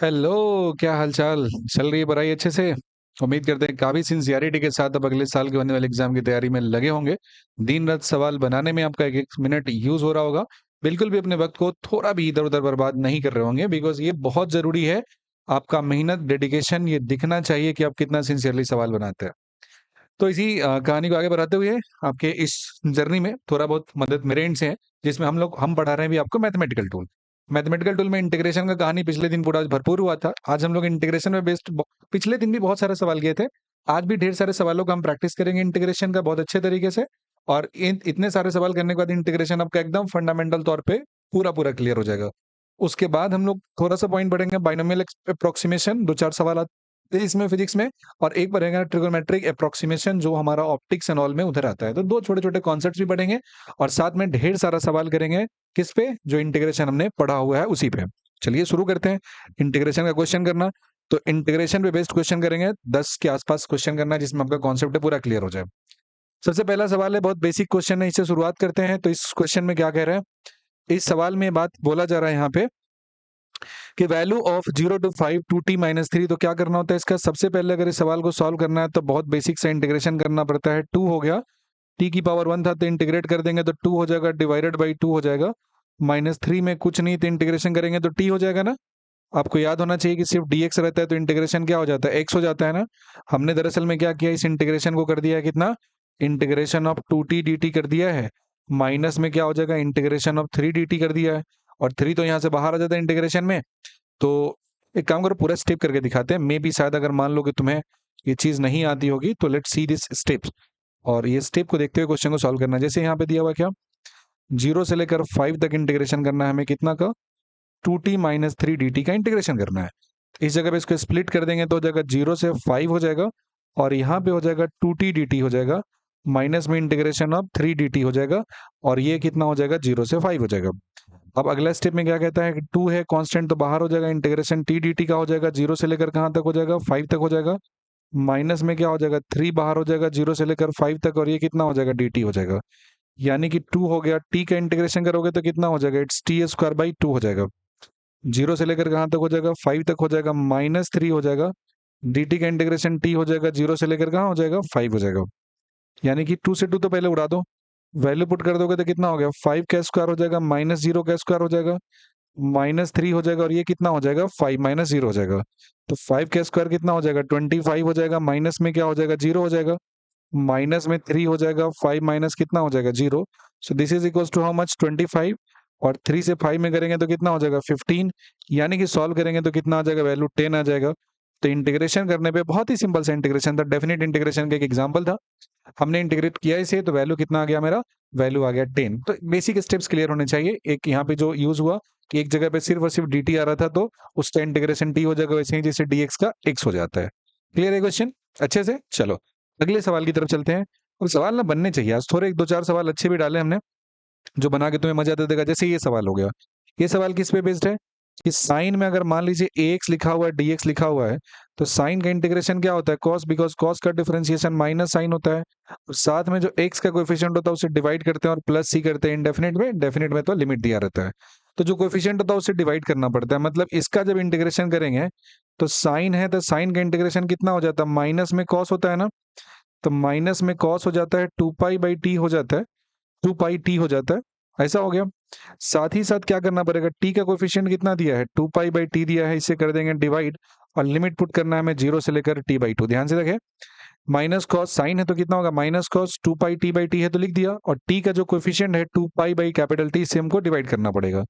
Hello. क्या हालचाल? चल रही है पढ़ाई अच्छे से? उम्मीद करते हैं काफी सिंसियरिटी के साथ अब अगले साल के होने वाले एग्जाम की तैयारी में लगे होंगे। दिन रात सवाल बनाने में आपका एक एक मिनट यूज हो रहा होगा। बिल्कुल भी अपने वक्त को थोड़ा भी इधर उधर बर्बाद नहीं कर रहे होंगे, बिकॉज ये बहुत जरूरी है। आपका मेहनत, डेडिकेशन ये दिखना चाहिए कि आप कितना सिंसियरली सवाल बनाते हैं। तो इसी कहानी को आगे बढ़ाते हुए आपके इस जर्नी में थोड़ा बहुत मदद मेरे एंड से है, जिसमें हम पढ़ा रहे हैं भी आपको मैथमेटिकल टूल। मैथमेटिकल टूल में इंटीग्रेशन का कहानी पिछले दिन पूरा भरपूर हुआ था। आज हम लोग इंटीग्रेशन में बेस्ड पिछले दिन भी बहुत सारे सवाल किए थे। आज भी ढेर सारे सवालों का हम प्रैक्टिस करेंगे इंटीग्रेशन का बहुत अच्छे तरीके से। और इतने सारे सवाल करने के बाद इंटीग्रेशन आपका एकदम फंडामेंटल तौर पे पूरा पूरा क्लियर हो जाएगा। उसके बाद हम लोग थोड़ा सा पॉइंट बढ़ेंगे, बाइनोमियल अप्रोक्सीमेशन, दो चार सवाल आते हैं इसमें फिजिक्स में। और एक बढ़ेगा ट्रिगोनोमेट्रिक अप्रोक्सीमेशन, जो हमारा ऑप्टिक्स एंड ऑल में उधर आता है। तो दो छोटे छोटे कॉन्सेप्ट्स भी पढ़ेंगे और साथ में ढेर सारा सवाल करेंगे। किस पे? जो इंटीग्रेशन हमने पढ़ा हुआ है उसी पे। चलिए शुरू करते हैं इंटीग्रेशन का क्वेश्चन करना। तो इंटीग्रेशन पे बेस्ड क्वेश्चन करेंगे, 10 के आसपास क्वेश्चन करना है जिसमें आपका कॉन्सेप्ट पूरा क्लियर हो जाए। सबसे पहला सवाल है, बहुत बेसिक क्वेश्चन है, इससे शुरुआत करते हैं। तो इस क्वेश्चन में क्या कह रहे हैं? इस सवाल में बात बोला जा रहा है यहाँ पे कि वैल्यू ऑफ 0 to 5 2t-3। तो क्या करना होता है इसका? सबसे पहले अगर इस सवाल को सॉल्व करना है तो बहुत बेसिक से इंटीग्रेशन करना पड़ता है। 2 हो गया, t की पावर 1 था तो इंटीग्रेट कर देंगे तो 2 हो जाएगा, डिवाइडेड बाई 2 हो जाएगा। -3 में कुछ नहीं तो इंटीग्रेशन करेंगे तो t हो जाएगा ना। आपको याद होना चाहिए कि सिर्फ dx रहता है तो इंटीग्रेशन क्या हो जाता है? x हो जाता है ना। हमने दरअसल में क्या किया, इस इंटीग्रेशन को कर दिया है कितना? इंटीग्रेशन ऑफ 2t dt कर दिया है। माइनस में क्या हो जाएगा? इंटीग्रेशन ऑफ 3 dt कर दिया है। और 3 तो यहाँ से बाहर आ जाता है इंटीग्रेशन में। तो एक काम करो, पूरा स्टेप करके दिखाते हैं। मे भी शायद अगर मान लो कि तुम्हें ये चीज नहीं आती होगी तो लेट्स सी दिस स्टेप्स। और ये स्टेप को देखते हुए क्वेश्चन को सॉल्व करना है। जैसे यहाँ पे दिया हुआ क्या, 0 से लेकर 5 तक इंटीग्रेशन करना है हमें, कितना का? 2t-3 dt का इंटीग्रेशन करना है। इस जगह पे इसको स्प्लिट कर देंगे तो हो जाएगा 0 से 5 हो जाएगा, और यहाँ पे हो जाएगा 2t dt हो जाएगा, माइनस में इंटीग्रेशन ऑफ 3 dt हो जाएगा, और ये कितना हो जाएगा? 0 से 5 हो जाएगा। अब अगला स्टेप में क्या कहता है कि 2 है कांस्टेंट तो बाहर हो जाएगा, इंटीग्रेशन t dt का हो जाएगा, 0 से लेकर कहाँ तक हो जाएगा? 5 तक हो जाएगा। माइनस में क्या हो जाएगा? 3 बाहर हो जाएगा 0 से लेकर 5 तक, और ये कितना हो जाएगा? dt हो जाएगा। यानी कि 2 हो गया, t का इंटीग्रेशन करोगे तो कितना हो जाएगा? इट्स t² बाई 2 हो जाएगा। 0 से लेकर कहाँ तक हो जाएगा? 5 तक हो जाएगा, -3 हो जाएगा। dt का इंटीग्रेशन t हो जाएगा, 0 से लेकर कहाँ हो जाएगा? 5 हो जाएगा। यानी कि 2 से 2 तो पहले उड़ा दो, वैल्यू पुट कर दोगे तो कितना हो गया? 5 का स्क्वायर हो जाएगा, -0 का स्क्वायर हो जाएगा, -3 हो जाएगा, और ये कितना हो जाएगा? 5 -0 हो जाएगा। तो 5 का स्क्वायर कितना हो जाएगा? 25 हो जाएगा, माइनस में क्या हो जाएगा? 0 हो जाएगा, माइनस में 3 हो जाएगा, 5 माइनस कितना हो जाएगा? 0। So this is equals to how much? 25। और 3 से 5 में करेंगे तो कितना हो जाएगा? 15। यानी कि सॉल्व करेंगे तो कितना आ जाएगा? वैल्यू 10 आ जाएगा। तो इंटीग्रेशन करने पे बहुत ही सिंपल सा इंटीग्रेशन था, डेफिनेट इंटीग्रेशन का एक एग्जांपल था। हमने इंटीग्रेट किया इसे तो वैल्यू कितना आ गया मेरा? वैल्यू आ गया 10। तो बेसिक स्टेप्स क्लियर होने चाहिए। एक यहाँ पे जो यूज हुआ कि एक जगह पे सिर्फ और सिर्फ dt आ रहा था तो उसका इंटीग्रेशन t हो जाएगा, वैसे ही जैसे dx का x हो जाता है। क्लियर है क्वेश्चन अच्छे से? चलो अगले सवाल की तरफ चलते हैं। और सवाल ना बनने चाहिए, आज थोड़े एक दो चार सवाल अच्छे भी डाले हमने जो बना के तुम्हें मजा दे देगा। जैसे ये सवाल हो गया, ये सवाल किस पे बेस्ड है कि साइन में अगर मान लीजिए ax लिखा हुआ है, dx लिखा हुआ है, तो साइन का इंटीग्रेशन क्या होता है? cos, बिकॉज cos का डिफरेंशिएशन माइनस साइन होता है। और साथ में जो x का कोएफिशिएंट होता है उसे डिवाइड करते हैं और प्लस सी करते हैं इंडेफिनिट में। डेफिनेट में तो लिमिट दिया रहता है, तो जो कोएफिशिएंट होता है उसे डिवाइड करना पड़ता है। मतलब इसका जब इंटीग्रेशन करेंगे तो साइन है तो साइन का इंटीग्रेशन कितना हो जाता है? माइनस में cos होता है ना, तो माइनस में cos हो जाता है, 2π/t हो जाता है, 2π t हो जाता है। ऐसा हो गया। साथ ही साथ क्या करना पड़ेगा? t का कोएफिशिएंट कितना दिया है? 2π/t दिया है, इसे कर देंगे डिवाइड, और लिमिट पुट करना है हमें 0 से लेकर t/2। ध्यान से रखें, माइनस कॉस साइन है तो कितना होगा? माइनस कॉस 2πt/t है तो लिख दिया, और t का जो कोएफिशिएंट है 2π/T, इसे हमको डिवाइड करना पड़ेगा।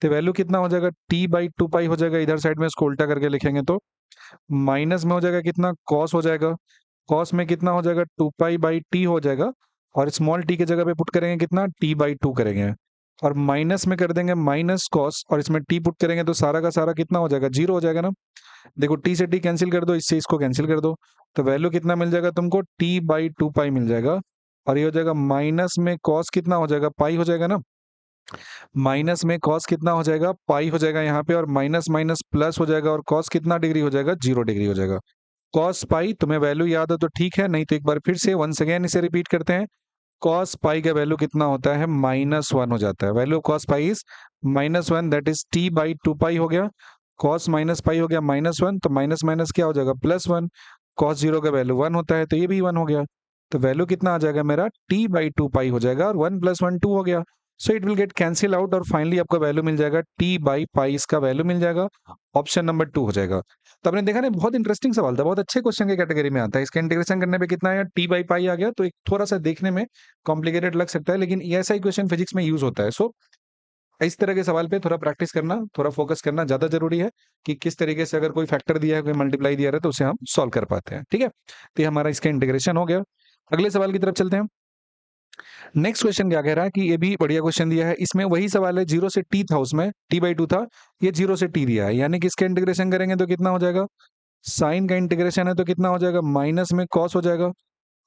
तो वैल्यू कितना हो जाएगा? t/2π हो जाएगा। इधर साइड में इसको उल्टा करके लिखेंगे तो माइनस में हो जाएगा कितना? कॉस हो जाएगा, कॉस में कितना हो जाएगा? 2π/t हो जाएगा, और स्मॉल टी की जगह पे पुट करेंगे कितना? t/2 करेंगे, और माइनस में कर देंगे माइनस कॉस, और इसमें t पुट करेंगे तो सारा का सारा कितना हो जाएगा? 0 हो जाएगा ना। देखो t से t कैंसिल कर दो, इससे इसको कैंसिल कर दो, तो वैल्यू कितना मिल जाएगा तुमको? t/2π मिल जाएगा। और ये हो जाएगा माइनस में कॉस कितना हो जाएगा? पाई हो जाएगा ना। माइनस में कॉस कितना हो जाएगा? पाई हो जाएगा यहाँ पे, और माइनस माइनस प्लस हो जाएगा, और कॉस कितना डिग्री हो जाएगा? 0 डिग्री हो जाएगा। कॉस पाई तुम्हें वैल्यू याद हो तो ठीक है, नहीं तो एक बार फिर से वंस अगेन इसे रिपीट करते हैं। कॉस पाई का वैल्यू कितना होता है? -1 हो जाता है। Value cos pi is -1, that is t/2π हो गया। कॉस माइनस पाई हो गया -1, तो माइनस माइनस क्या हो जाएगा +1। कॉस जीरो का वैल्यू 1 होता है तो ये भी 1 हो गया। तो वैल्यू कितना आ जाएगा मेरा t/2 पाई हो जाएगा, और 1 + 1 2 हो गया। So it will get cancel out, और फाइनली आपका वैल्यू मिल जाएगा t/पाई, इसका वैल्यू मिल जाएगा। ऑप्शन नंबर 2 हो जाएगा। तो आपने देखा ना, बहुत इंटरेस्टिंग सवाल था, बहुत अच्छे क्वेश्चन के कैटेगरी में आता है। इसका इंटीग्रेशन करने पे कितना आया, t/पाई आ गया। तो एक थोड़ा सा देखने में कॉम्प्लिकेटेड लग सकता है, लेकिन ऐसा ही क्वेश्चन फिजिक्स में यूज होता है। सो इस तरह के सवाल पे थोड़ा प्रैक्टिस करना, थोड़ा फोकस करना ज़्यादा ज़रूरी है, कि किस तरीके से अगर कोई फैक्टर दिया है, कोई मल्टीप्लाई दिया है, तो उसे हम सॉल्व कर पाते हैं। ठीक है, तो ये हमारा इसका इंटीग्रेशन हो गया। अगले सवाल की तरफ चलते हैं। नेक्स्ट क्वेश्चन क्या कह रहा है कि ये भी बढ़िया क्वेश्चन दिया है। इसमें वही सवाल है, 0 से t था, उसमें t/2 था, ये 0 से t दिया है, यानी कि इसका इंटीग्रेशन करेंगे तो कितना हो जाएगा, साइन का इंटीग्रेशन है तो कितना हो जाएगा, माइनस में कॉस हो जाएगा,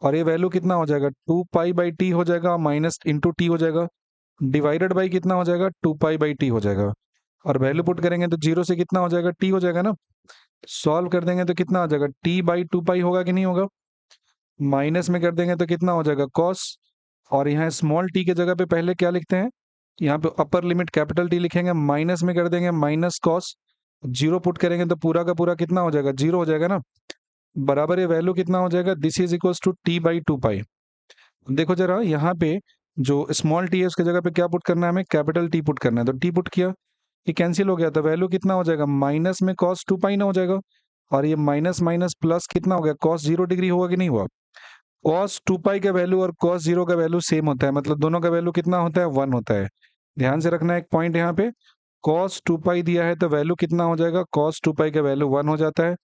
और ये वैल्यू कितना हो जाएगा 2π/t हो जाएगा, माइनस इंटू टी हो जाएगा, डिवाइडेड बाई कितना हो जाएगा 2π/t हो जाएगा। और वैल्यू पुट करेंगे तो 0 से कितना हो जाएगा, t हो जाएगा ना। सॉल्व कर देंगे तो कितना आ जाएगा, t/2π होगा कि नहीं होगा। माइनस में कर देंगे तो कितना हो जाएगा कॉस, और यहाँ स्मॉल टी के जगह पे पहले क्या लिखते हैं, यहाँ पे अपर लिमिट कैपिटल टी लिखेंगे, माइनस में कर देंगे माइनस कॉस, जीरो पुट करेंगे तो पूरा का पूरा कितना हो जाएगा, 0 हो जाएगा ना। बराबर ये वैल्यू कितना हो जाएगा, this is equals to t/2π। देखो जरा यहाँ पे जो स्मॉल टी है उसके जगह पे क्या पुट करना है, हमें कैपिटल टी पुट करना है, तो टी पुट किया, ये कैंसिल हो गया, तो वैल्यू कितना हो जाएगा, माइनस में कॉस 2π ना हो जाएगा, और ये माइनस माइनस प्लस कितना हो गया, कॉस 0 डिग्री हुआ कि नहीं हुआ। कॉस 2π का वैल्यू और कॉस 0 का वैल्यू सेम होता है, मतलब दोनों का वैल्यू कितना होता है, 1 होता है। ध्यान से रखना एक पॉइंट यहाँ पे, कॉस 2π दिया है तो वैल्यू कितना हो जाएगा, कॉस 2π का वैल्यू 1 हो जाता है।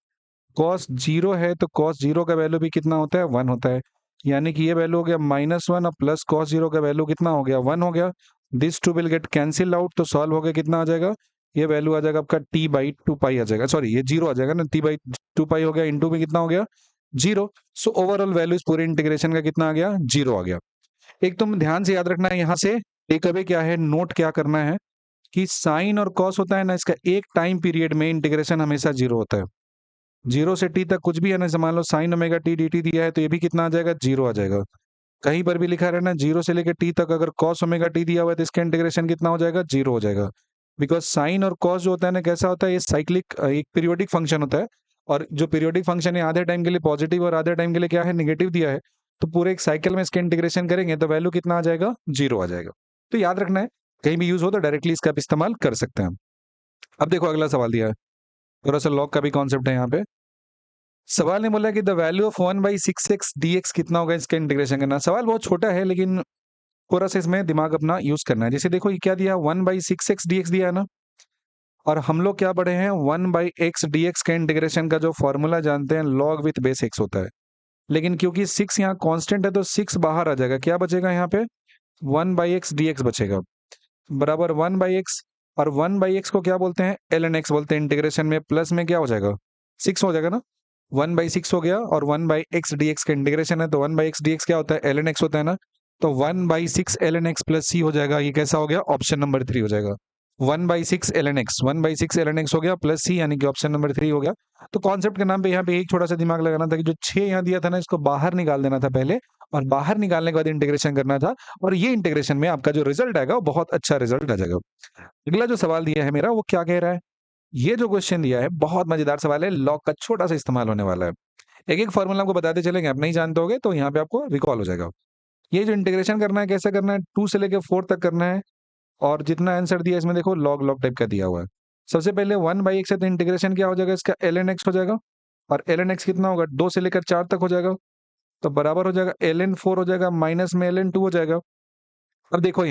कॉस 0 है तो कॉस 0 का वैल्यू भी कितना होता है, 1 होता है। यानी कि ये वैल्यू हो गया -1, और प्लस कॉस 0 का वैल्यू कितना हो गया, 1 हो गया। This two will get cancel out, तो सॉल्व हो गया, कितना आ जाएगा, ये वैल्यू आ जाएगा आपका t/2π आ जाएगा, सॉरी ये 0 आ जाएगा ना, t/2π हो गया, इंटू में कितना हो गया 0। सो ओवरऑल वैल्यू इस पूरे इंटीग्रेशन का कितना आ गया, 0 आ गया। एक तुम ध्यान से याद रखना है, यहाँ से टेकअवे क्या है, नोट क्या करना है, कि साइन और कॉस होता है ना, इसका एक टाइम पीरियड में इंटीग्रेशन हमेशा 0 होता है। 0 से t तक कुछ भी है ना, जैसे मान लो साइन ओमेगा t dt दिया है, तो ये भी कितना आ जाएगा, 0 आ जाएगा। कहीं पर भी लिखा रहना 0 से लेकर t तक, अगर cos ओमेगा t दिया हुआ है तो इसका इंटीग्रेशन कितना हो जाएगा, 0 हो जाएगा। बिकॉज साइन और cos जो होता है ना, कैसा होता है, ये साइक्लिक एक पीरियोडिक फंक्शन होता है, और जो पीरियोडिक फंक्शन है आधे टाइम के लिए पॉजिटिव और आधे टाइम के लिए क्या है, नेगेटिव दिया है, तो पूरे एक साइकिल में इसका इंटीग्रेशन करेंगे तो वैल्यू कितना आ जाएगा, 0 आ जाएगा। तो याद रखना है, कहीं भी यूज हो तो डायरेक्टली इसका आप इस्तेमाल कर सकते हैं। अब देखो अगला सवाल दिया है, थोड़ा सा लॉग का भी कॉन्सेप्ट है यहाँ पे। सवाल ने बोला कि the value of 1/6x dx कितना होगा, इसका इंटीग्रेशन करना। सवाल बहुत छोटा है, लेकिन थोड़ा सा इसमें दिमाग अपना यूज करना है। जैसे देखो ये क्या दिया, 1/6x dx दिया है ना, और हम लोग क्या पढ़े हैं, 1/x dx का इंटीग्रेशन का जो फॉर्मूला जानते हैं, log विथ बेस x होता है। लेकिन क्योंकि 6 यहाँ कांस्टेंट है तो 6 बाहर आ जाएगा, क्या बचेगा यहाँ पे, 1/x dx बचेगा, बराबर 1/x। और 1/x को क्या बोलते हैं, ln x बोलते हैं। इंटीग्रेशन में प्लस में क्या हो जाएगा, 6 हो जाएगा ना, 1/6 हो गया, और 1/x dx का इंटीग्रेशन है, तो 1/x dx क्या होता है, ln x होता है ना, तो 1/6 ln x प्लस c हो जाएगा। ये कैसा हो गया, ऑप्शन नंबर 3 हो जाएगा। 1/6 ln x, 1/6 ln x हो गया प्लस c, यानी कि ऑप्शन नंबर 3 हो गया। तो कॉन्सेप्ट के नाम पे यहाँ पे एक छोटा सा दिमाग लगाना था, कि जो 6 यहाँ दिया था ना, इसको बाहर निकाल देना था पहले, और बाहर निकालने के बाद इंटीग्रेशन करना था, और ये इंटीग्रेशन में आपका जो रिजल्ट आएगा वो बहुत अच्छा रिजल्ट आ जाएगा। अगला जो सवाल दिया है मेरा, वो क्या कह रहा है, ये जो क्वेश्चन दिया है बहुत मजेदार सवाल है, लॉग का छोटा सा इस्तेमाल होने वाला है। एक एक फॉर्मूला आपको बताते चलेंगे, आप नहीं जानते होगे तो यहाँ पे आपको रिकॉल हो जाएगा। ये जो इंटीग्रेशन करना है, कैसे करना है, 2 से लेकर 4 तक करना है, और जितना आंसर दिया है इसमें देखो लॉग लॉग टाइप का दिया हुआ है। सबसे पहले 1/x है तो इंटीग्रेशन क्या हो जाएगा, इसका ln x हो जाएगा, और ln x कितना होगा, 2 से लेकर 4 तक हो जाएगा, तो बराबर हो जाएगा ln 4 हो जाएगा, माइनस में ln 2 हो जाएगा। अब देखो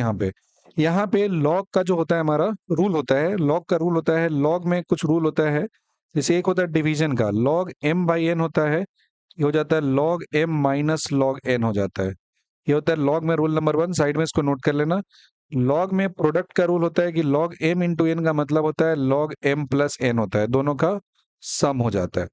यहाँ पे लॉग का जो होता है हमारा रूल होता है, लॉग का रूल होता है, लॉग में कुछ रूल होता है। जैसे एक होता है डिवीजन का, लॉग m/n होता है, ये हो जाता है log m minus log n हो जाता है। ये होता है लॉग में रूल नंबर 1, साइड में इसको नोट कर लेना। लॉग में प्रोडक्ट का रूल होता है कि लॉग m इंटू n का मतलब होता है लॉग m प्लस n होता है, दोनों का सम हो जाता है।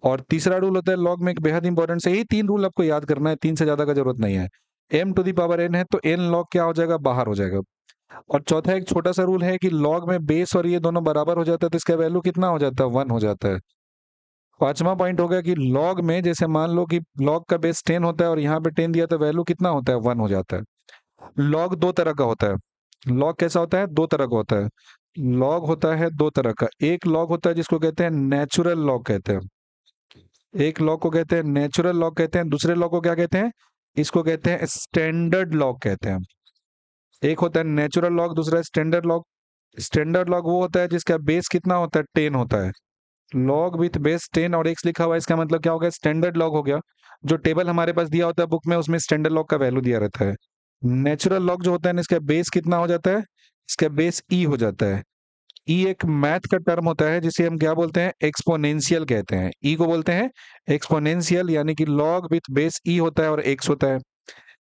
और तीसरा रूल होता है लॉग में, एक बेहद इंपॉर्टेंट से, यही 3 रूल आपको याद करना है, 3 से ज्यादा का जरूरत नहीं है। m to the power n है तो n लॉग क्या हो जाएगा, बाहर हो जाएगा। और चौथा एक छोटा सा रूल है कि लॉग में बेस और ये दोनों बराबर हो जाता है, तो इसका वैल्यू कितना हो जाता है, 1 हो जाता है। पांचवा पॉइंट हो गया कि लॉग में जैसे मान लो कि लॉग का बेस 10 होता है और यहाँ पे 10 दिया तो वैल्यू कितना होता है, 1 हो जाता है। लॉग दो तरह का होता है, लॉग कैसा होता है, दो तरह का होता है। लॉग होता है दो तरह का। एक लॉग होता है जिसको कहते हैं नेचुरल लॉग कहते हैं, एक लॉग को कहते हैं नेचुरल लॉग कहते हैं, दूसरे लॉग को क्या कहते हैं, इसको कहते हैं स्टैंडर्ड लॉग कहते हैं। एक होता है नेचुरल लॉग, दूसरा है स्टैंडर्ड लॉग। स्टैंडर्ड लॉग वो होता है जिसका बेस कितना होता है, 10 होता है। लॉग विथ बेस 10 और एक्स लिखा हुआ है, इसका मतलब क्या हो गया, स्टैंडर्ड लॉग हो गया। जो टेबल हमारे पास दिया होता है बुक में, उसमें स्टैंडर्ड लॉग का वैल्यू दिया रहता है। नेचुरल लॉग जो होता है ना, इसका बेस कितना हो जाता है, इसका बेस ई हो जाता है। ई एक मैथ का टर्म होता है जिसे हम क्या बोलते हैं, एक्सपोनेंशियल कहते हैं। ई को बोलते हैं एक्सपोनेंशियल, यानी कि लॉग विथ बेस ई होता है और एक्स होता है।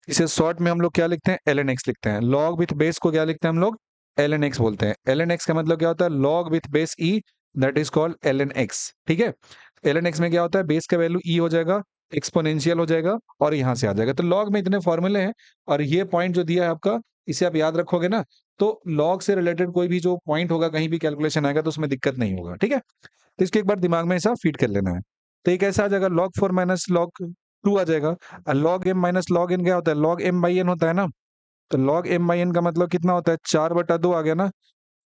इसे शॉर्ट में हम लोग क्या लिखते हैं, एल एन एक्स लिखते हैं। लॉग विथ बेस को क्या लिखते हैं हम लोग, एल एन एक्स बोलते हैं। एल एन एक्स का मतलब क्या होता है, log with base e, that is called l n x. ठीक है, एल एन एक्स में क्या होता है, बेस का वैल्यू ई हो जाएगा, एक्सपोनेंशियल हो जाएगा और यहां से आ जाएगा। तो लॉग में इतने फॉर्मूले हैं और ये पॉइंट जो दिया है आपका, इसे आप याद रखोगे ना, तो लॉग से रिलेटेड कोई भी जो पॉइंट होगा, कहीं भी कैलकुलेशन आएगा तो उसमें दिक्कत नहीं होगा। ठीक है, तो इसको एक बार दिमाग में ऐसा फीड कर लेना है। तो ये कैसा आ जाएगा, लॉग 4 माइनस लॉग 2 आ जाएगा। और log m minus log n क्या होता है, लॉग एम बाई एन होता है ना। तो लॉग एम बाई एन का मतलब कितना होता है, 4/2 आ गया ना।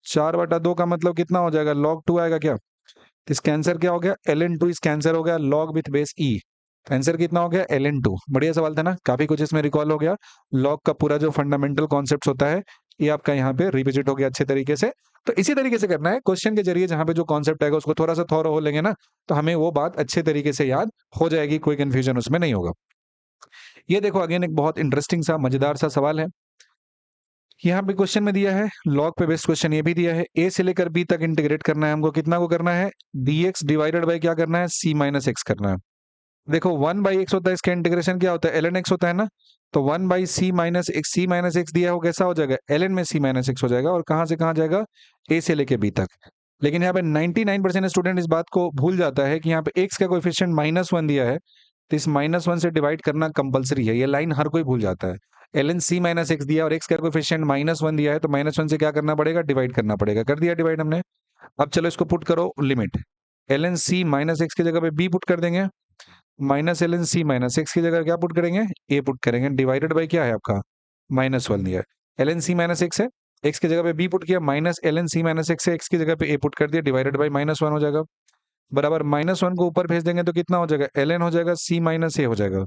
4/2 का मतलब कितना हो जाएगा, log 2 आएगा क्या। तो इसका आंसर क्या हो गया, ln2 इसका आंसर हो गया, log with base E. Answer कितना हो गया, ln2। बढ़िया सवाल था ना, काफी कुछ इसमें रिकॉल हो गया। लॉग का पूरा जो फंडामेंटल कॉन्सेप्ट होता है, ये आपका यहाँ पे रिविजिट हो गया अच्छे तरीके से। तो इसी तरीके से करना है, क्वेश्चन के जरिए जहां पे जो कॉन्सेप्ट आएगा उसको थोड़ा सा थॉरो हो लेंगे ना, तो हमें वो बात अच्छे तरीके से याद हो जाएगी, कोई कंफ्यूजन उसमें नहीं होगा। ये देखो अगेन एक बहुत इंटरेस्टिंग सा मजेदार सा सवाल है। यहाँ पे क्वेश्चन में दिया है, लॉग पे बेस्ड क्वेश्चन ये भी दिया है, ए से लेकर बी तक इंटीग्रेट करना है हमको। कितना को करना है, dx डिवाइडेड बाय क्या करना है, c माइनस एक्स करना है। देखो 1/x होता है, इसका इंटीग्रेशन क्या होता है, ln x होता है ना। तो 1/c minus x, c minus x दिया हो, कैसा हो जाएगा, ln में c माइनस एक्स हो जाएगा। और कहाँ से कहाँ जाएगा, a से लेके b तक। लेकिन यहाँ पे 99% स्टूडेंट इस बात को भूल जाता है कि यहाँ पे x का कोएफिशिएंट -1 दिया है, तो इस -1 से डिवाइड करना कंपलसरी है। ये लाइन हर कोई भूल जाता है। ln c माइनस एक्स दिया और x का कोएफिशिएंट -1 दिया है, तो -1 से क्या करना पड़ेगा, डिवाइड करना पड़ेगा। कर दिया डिवाइड हमने। अब चलो इसको पुट करो limit, ln c minus x की जगह पे b पुट कर देंगे, minus ln c minus x की जगह क्या पुट करेंगे, a पुट करेंगे, डिवाइडेड बाई क्या है आपका, -1 दिया है। ln c माइनस एक्स है, x की जगह पे b पुट किया, minus ln c minus x है, x की जगह पे a पुट कर दिया, डिवाइडेड बाई -1 हो जाएगा। बराबर -1 को ऊपर भेज देंगे तो कितना हो जाएगा, ln हो जाएगा c माइनस a हो जाएगा।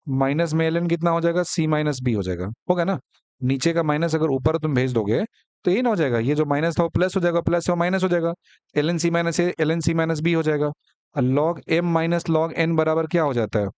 माइनस में ln कितना हो जाएगा, c माइनस b हो जाएगा, होगा ना। नीचे का माइनस अगर ऊपर तुम भेज दोगे तो ये ना हो जाएगा, ये जो माइनस था वो प्लस हो जाएगा, प्लस से वो माइनस हो जाएगा। ln c minus a ln c minus b हो जाएगा। और log m minus log n बराबर क्या हो जाता है,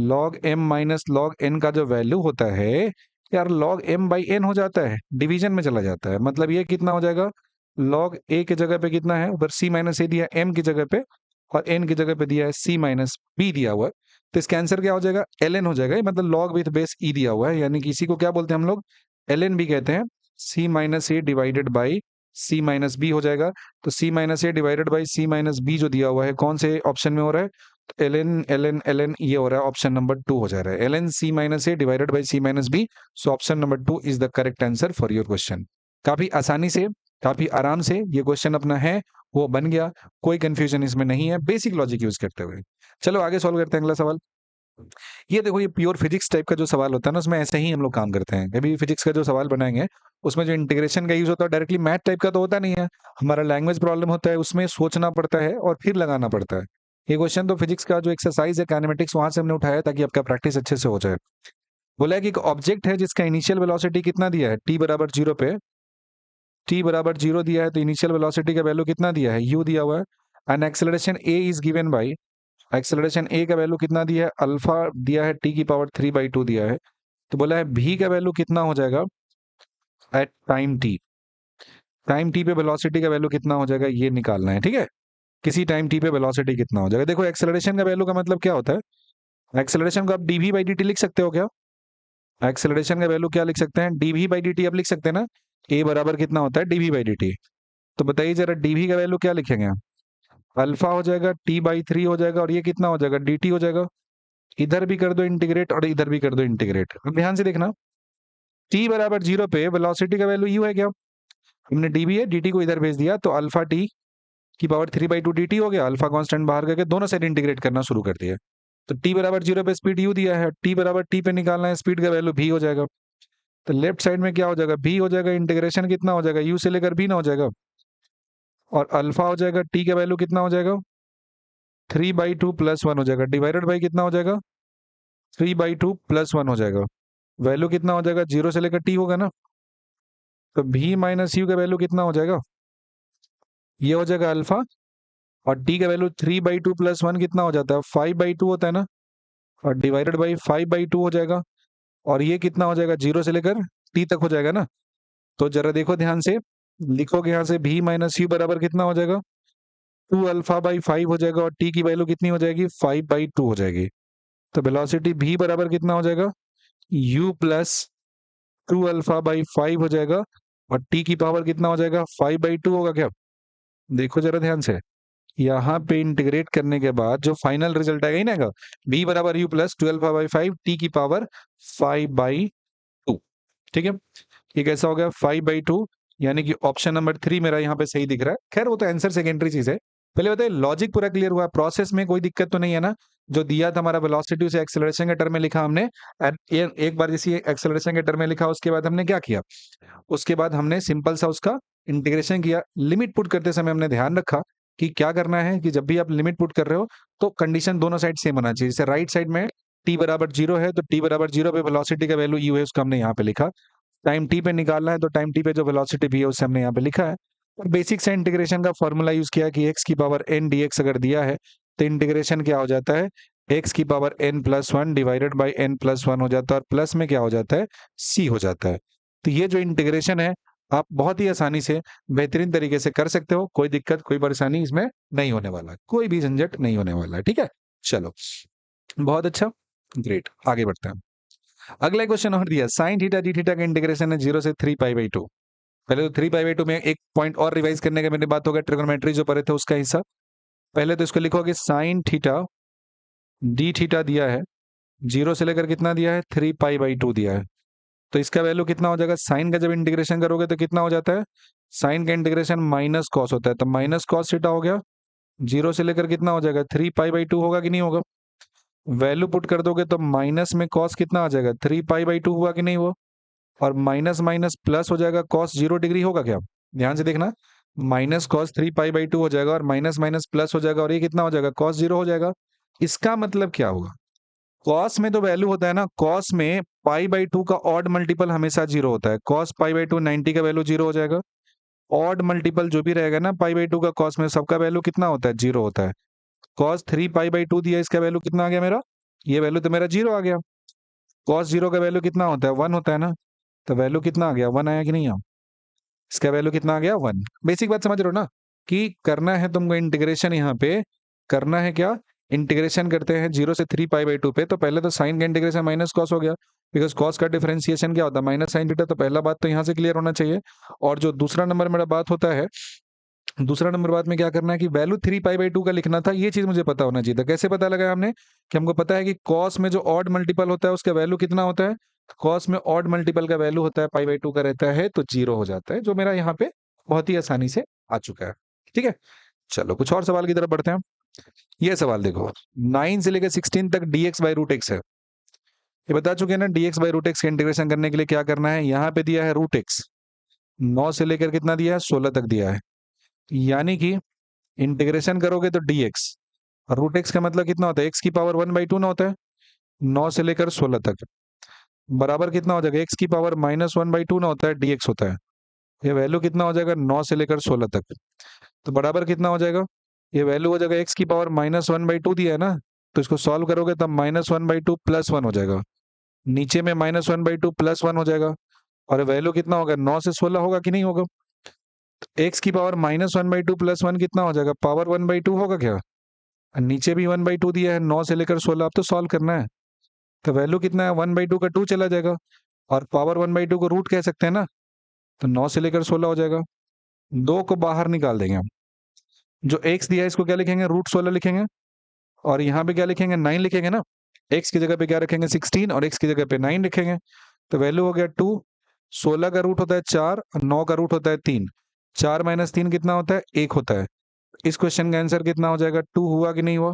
log m minus log n का जो वैल्यू होता है यार, log m बाई n हो जाता है, डिवीजन में चला जाता है। मतलब ये कितना हो जाएगा, log a की जगह पे कितना है, ऊपर c माइनस a दिया है m की जगह पे, और n की जगह पे दिया है c माइनस b दिया हुआ है। तो इसका आंसर क्या हो जाएगा, ln हो जाएगा। ये मतलब log विथ बेस e दिया हुआ है, यानी कि इसी को क्या बोलते हैं हम लोग, ln भी कहते हैं। c minus a divided by c minus b हो जाएगा। तो c minus a divided by c minus b जो दिया हुआ है, कौन से ऑप्शन में हो रहा है, ln ln ln ये हो रहा है, ऑप्शन नंबर 2 हो जा रहा है, ln c minus a divided by c minus b। So option number 2 is the correct answer for your question. काफी आसानी से, काफी आराम से ये क्वेश्चन अपना है वो बन गया, कोई कंफ्यूजन इसमें नहीं है, बेसिक लॉजिक यूज करते हुए। चलो आगे सॉल्व करते हैं अगला सवाल। ये देखो, ये प्योर फिजिक्स टाइप का जो सवाल होता है ना, उसमें ऐसे ही हम लोग काम करते हैं। कभी फिजिक्स का जो सवाल बनाएंगे उसमें जो इंटीग्रेशन का यूज होता है, डायरेक्टली मैथ टाइप का तो होता नहीं है। हमारा लैंग्वेज प्रॉब्लम होता है, उसमें सोचना पड़ता है और फिर लगाना पड़ता है। ये क्वेश्चन तो फिजिक्स का जो एक्सरसाइज है काइनेमेटिक्स, वहां से हमने उठाया ताकि आपका प्रैक्टिस अच्छे से हो जाए। बोला है कि एक ऑब्जेक्ट है जिसका इनिशियल वेलोसिटी कितना दिया है, टी बराबर 0 पे, टी बराबर 0 दिया है, तो इनिशियल वेलोसिटी का वैल्यू कितना दिया है, यू दिया हुआ है। And acceleration A is given by, acceleration A का वैल्यू कितना दिया है, अल्फा दिया है, टी की पावर 3/2 दिया है। तो बोला है भी का वैल्यू कितना हो जाएगा at time t, time t पे वेलोसिटी का वैल्यू कितना हो जाएगा ये निकालना है। ठीक है, किसी टाइम टी पे वेलोसिटी कितना हो जाएगा। देखो एक्सेलरेशन का वैल्यू का मतलब क्या होता है, एक्सेलरेशन को आप डीवी बाई डी टी लिख सकते हो क्या, एक्सेलरेशन का वैल्यू क्या लिख सकते हैं, डीवी बाई डी टी आप लिख सकते हैं ना। ए बराबर कितना होता है, डीवी बाई डी टी। तो बताइए जरा डीवी का वैल्यू क्या लिखेंगे, अल्फा हो जाएगा, टी/3 हो जाएगा, और ये कितना हो जाएगा, डी टी हो जाएगा। इधर भी कर दो इंटीग्रेट और इधर भी कर दो इंटीग्रेट। अब ध्यान से देखना, टी बराबर 0 पे वेलोसिटी का वैल्यू यू है क्या, हमने डीवी है, डीटी को इधर भेज दिया, तो अल्फा टी की पावर 3/2 dt हो गया। अल्फा कांस्टेंट बाहर करके दोनों साइड इंटीग्रेट करना शुरू कर दिया। तो t बराबर 0 पे स्पीड u दिया है, t बराबर t पे निकालना है, स्पीड का वैल्यू v हो जाएगा। तो लेफ्ट साइड में क्या हो जाएगा, b हो जाएगा, इंटीग्रेशन कितना हो जाएगा, u से लेकर b ना हो जाएगा, और अल्फा हो जाएगा, t का वैल्यू कितना हो जाएगा, 3/2 + 1 हो जाएगा, डिवाइडेड बाई कितना हो जाएगा, 3/2 + 1 हो जाएगा। वैल्यू कितना हो जाएगा, 0 से लेकर t होगा ना, तो v माइनस यू का वैल्यू कितना हो जाएगा, ये हो जाएगा अल्फा, और t का वैल्यू 3/2 + 1 कितना हो जाता है, 5/2 होता है ना, और डिवाइडेड बाई 5/2 हो जाएगा, और ये कितना हो जाएगा, 0 से लेकर t तक हो जाएगा ना। तो जरा देखो ध्यान से, लिखोगे यहाँ से v माइनस यू बराबर कितना हो जाएगा, 2α/5 हो जाएगा, और t की वैल्यू कितनी हो जाएगी, 5/2 हो जाएगी। तो वेलोसिटी v बराबर कितना हो जाएगा, u प्लस 2α/5 हो जाएगा, और t की पावर कितना हो जाएगा, 5/2 होगा क्या। देखो जरा ध्यान से, यहाँ पे इंटीग्रेट करने के बाद जो फाइनल रिजल्ट आएगा ही ना, v बराबर u प्लस 12α/5 t की पावर 5/2। ठीक है, ये कैसा हो गया, 5/2, यानी कि ऑप्शन नंबर 3 मेरा यहाँ पे सही दिख रहा है। खैर वो तो आंसर सेकेंडरी चीज है, पहले बताइए लॉजिक पूरा क्लियर हुआ, प्रोसेस में कोई दिक्कत तो नहीं है ना। जो दिया था हमारा वेलोसिटी उसे एक्सेलरेशन के टर्म में लिखा हमने, एक बार जैसे एक्सेलरेशन के टर्म में लिखा, उसके बाद हमने क्या किया, उसके बाद हमने सिंपल सा उसका इंटीग्रेशन किया। लिमिट पुट करते समय हमने ध्यान रखा कि क्या करना है, कि जब भी आप लिमिट पुट कर रहे हो तो कंडीशन दोनों साइड सेम होना चाहिए। जैसे राइट साइड में t बराबर 0 है, तो t बराबर 0 पे वेलोसिटी का वैल्यू u है, उसका हमने यहाँ पे लिखा। टाइम t पे निकालना है, तो टाइम t पे जो वेलोसिटी भी है उसे हमने यहाँ पे लिखा है। और बेसिक से इंटीग्रेशन का फॉर्मूला यूज किया कि x की पावर n dx अगर दिया है तो इंटीग्रेशन क्या हो जाता है, x की power n + 1 divided by n + 1 हो जाता है, और प्लस में क्या हो जाता है, c हो जाता है। तो ये जो इंटीग्रेशन है आप बहुत ही आसानी से बेहतरीन तरीके से कर सकते हो, कोई दिक्कत कोई परेशानी इसमें नहीं होने वाला, कोई भी झंझट नहीं होने वाला है। ठीक है, चलो बहुत अच्छा, ग्रेट, आगे बढ़ते हैं। अगला क्वेश्चन और दिया, साइन थीटा डी थीटा का इंटीग्रेशन है 0 से 3π/2। पहले तो 3π/2 में एक पॉइंट और रिवाइज करने का मेरी बात होगा, ट्रिगोनोमेट्री जो पढ़े थे उसका हिस्सा। पहले तो इसको लिखोगे साइन थीटा डी थीटा दिया है, 0 से लेकर कितना दिया है, 3π/2 दिया है। तो इसका वैल्यू कितना हो जाएगा, साइन का जब इंटीग्रेशन करोगे तो कितना हो जाता है, साइन का इंटीग्रेशन माइनस कॉस होता है, तो माइनस कॉस थीटा हो गया, 0 से लेकर कितना हो जाएगा, 3π/2 होगा कि नहीं होगा। वैल्यू पुट कर दोगे तो माइनस में कॉस कितना आ जाएगा, 3π/2 हुआ कि नहीं हुआ, और माइनस माइनस प्लस हो जाएगा, कॉस 0 डिग्री होगा क्या, ध्यान से देखना, माइनस कॉस 3π/2 हो जाएगा, और माइनस माइनस प्लस हो जाएगा, और ये कितना हो जाएगा, कॉस 0 हो जाएगा। इसका मतलब क्या होगा, कॉस में तो वैल्यू होता है ना, कॉस में π/2 का ऑड मल्टीपल हमेशा 0 होता है, कॉस π/2 90 का वैल्यू 0 हो जाएगा। ऑड मल्टीपल जो भी रहेगा ना π/2 का कॉस में, सबका वैल्यू कितना होता है, 0 होता है। कॉस 3π/2 दिया, इसका वैल्यू कितना आ गया मेरा, ये वैल्यू तो मेरा 0 आ गया। कॉस 0 का वैल्यू कितना होता है, 1 होता है ना, तो वैल्यू कितना आ गया, 1 आया कि नहीं, इसका वैल्यू कितना आ गया, 1। बेसिक बात समझ रहे हो ना, कि करना है तुमको इंटीग्रेशन, यहाँ पे करना है क्या, इंटीग्रेशन करते हैं 0 से 3π/2 पे, तो पहले तो साइन का इंटीग्रेशन माइनस कॉस हो गया, बिकॉज कॉस का डिफरेंशिएशन क्या होता है, माइनस साइन थीटा। तो पहला बात तो यहाँ से क्लियर होना चाहिए। और जो दूसरा नंबर मेरा बात होता है, दूसरा नंबर बात में क्या करना है कि वैल्यू 3π/2 का लिखना था, ये चीज मुझे पता होना चाहिए था। कैसे पता लगा हमने, कि हमको पता है कि कॉस में जो ऑड मल्टीपल होता है उसका वैल्यू कितना होता है, कॉस में ऑड मल्टीपल का वैल्यू होता है π/2 का रहता है, तो 0 हो जाता है, जो मेरा यहाँ पे बहुत ही आसानी से आ चुका है। ठीक है, चलो कुछ और सवाल की तरफ बढ़ते हैं। ये सवाल देखो, 9 से लेकर 16 तक dx/√x है, ये बता चुके हैं ना, dx/√x का इंटीग्रेशन करने के लिए क्या करना है, यहाँ पे दिया है √x, 9 से लेकर कितना दिया है, 16 तक दिया है, यानी कि इंटीग्रेशन करोगे तो dx, √x का मतलब कितना होता है, x की पावर 1/2 ना होता है, 9 से लेकर 16 तक, बराबर कितना हो जाएगा, x की पावर -1/2 ना होता है, dx होता है। ये वैल्यू कितना हो जाएगा, 9 से लेकर 16 तक, तो बराबर कितना हो जाएगा, ये वैल्यू हो जाएगा, x की पावर -1/2 दिया है ना, तो इसको सॉल्व करोगे तब -1/2 + 1 हो जाएगा, नीचे में -1/2 + 1 हो जाएगा, और वैल्यू कितना होगा, 9 से 16 होगा कि नहीं होगा। तो x की पावर -1/2 + 1 कितना हो जाएगा, पावर 1/2 होगा क्या, और नीचे भी 1/2 दिया है, 9 से लेकर 16, अब तो सॉल्व करना है। तो वैल्यू कितना है, 1/2 का 2 चला जाएगा, और पावर 1/2 को रूट कह सकते हैं ना, तो 9 से लेकर 16 हो जाएगा। 2 को बाहर निकाल देंगे हम, जो x दिया है इसको क्या लिखेंगे, √16 लिखेंगे, और यहाँ पे क्या लिखेंगे, 9 लिखेंगे ना, x की जगह पे क्या रखेंगे, 16, और x की जगह पे 9 लिखेंगे, तो वैल्यू हो गया 2। 16 का रूट होता है 4, और 9 का रूट होता है 3, 4 - 3 कितना होता है, 1 होता है। इस क्वेश्चन का आंसर कितना हो जाएगा, 2 हुआ कि नहीं हुआ,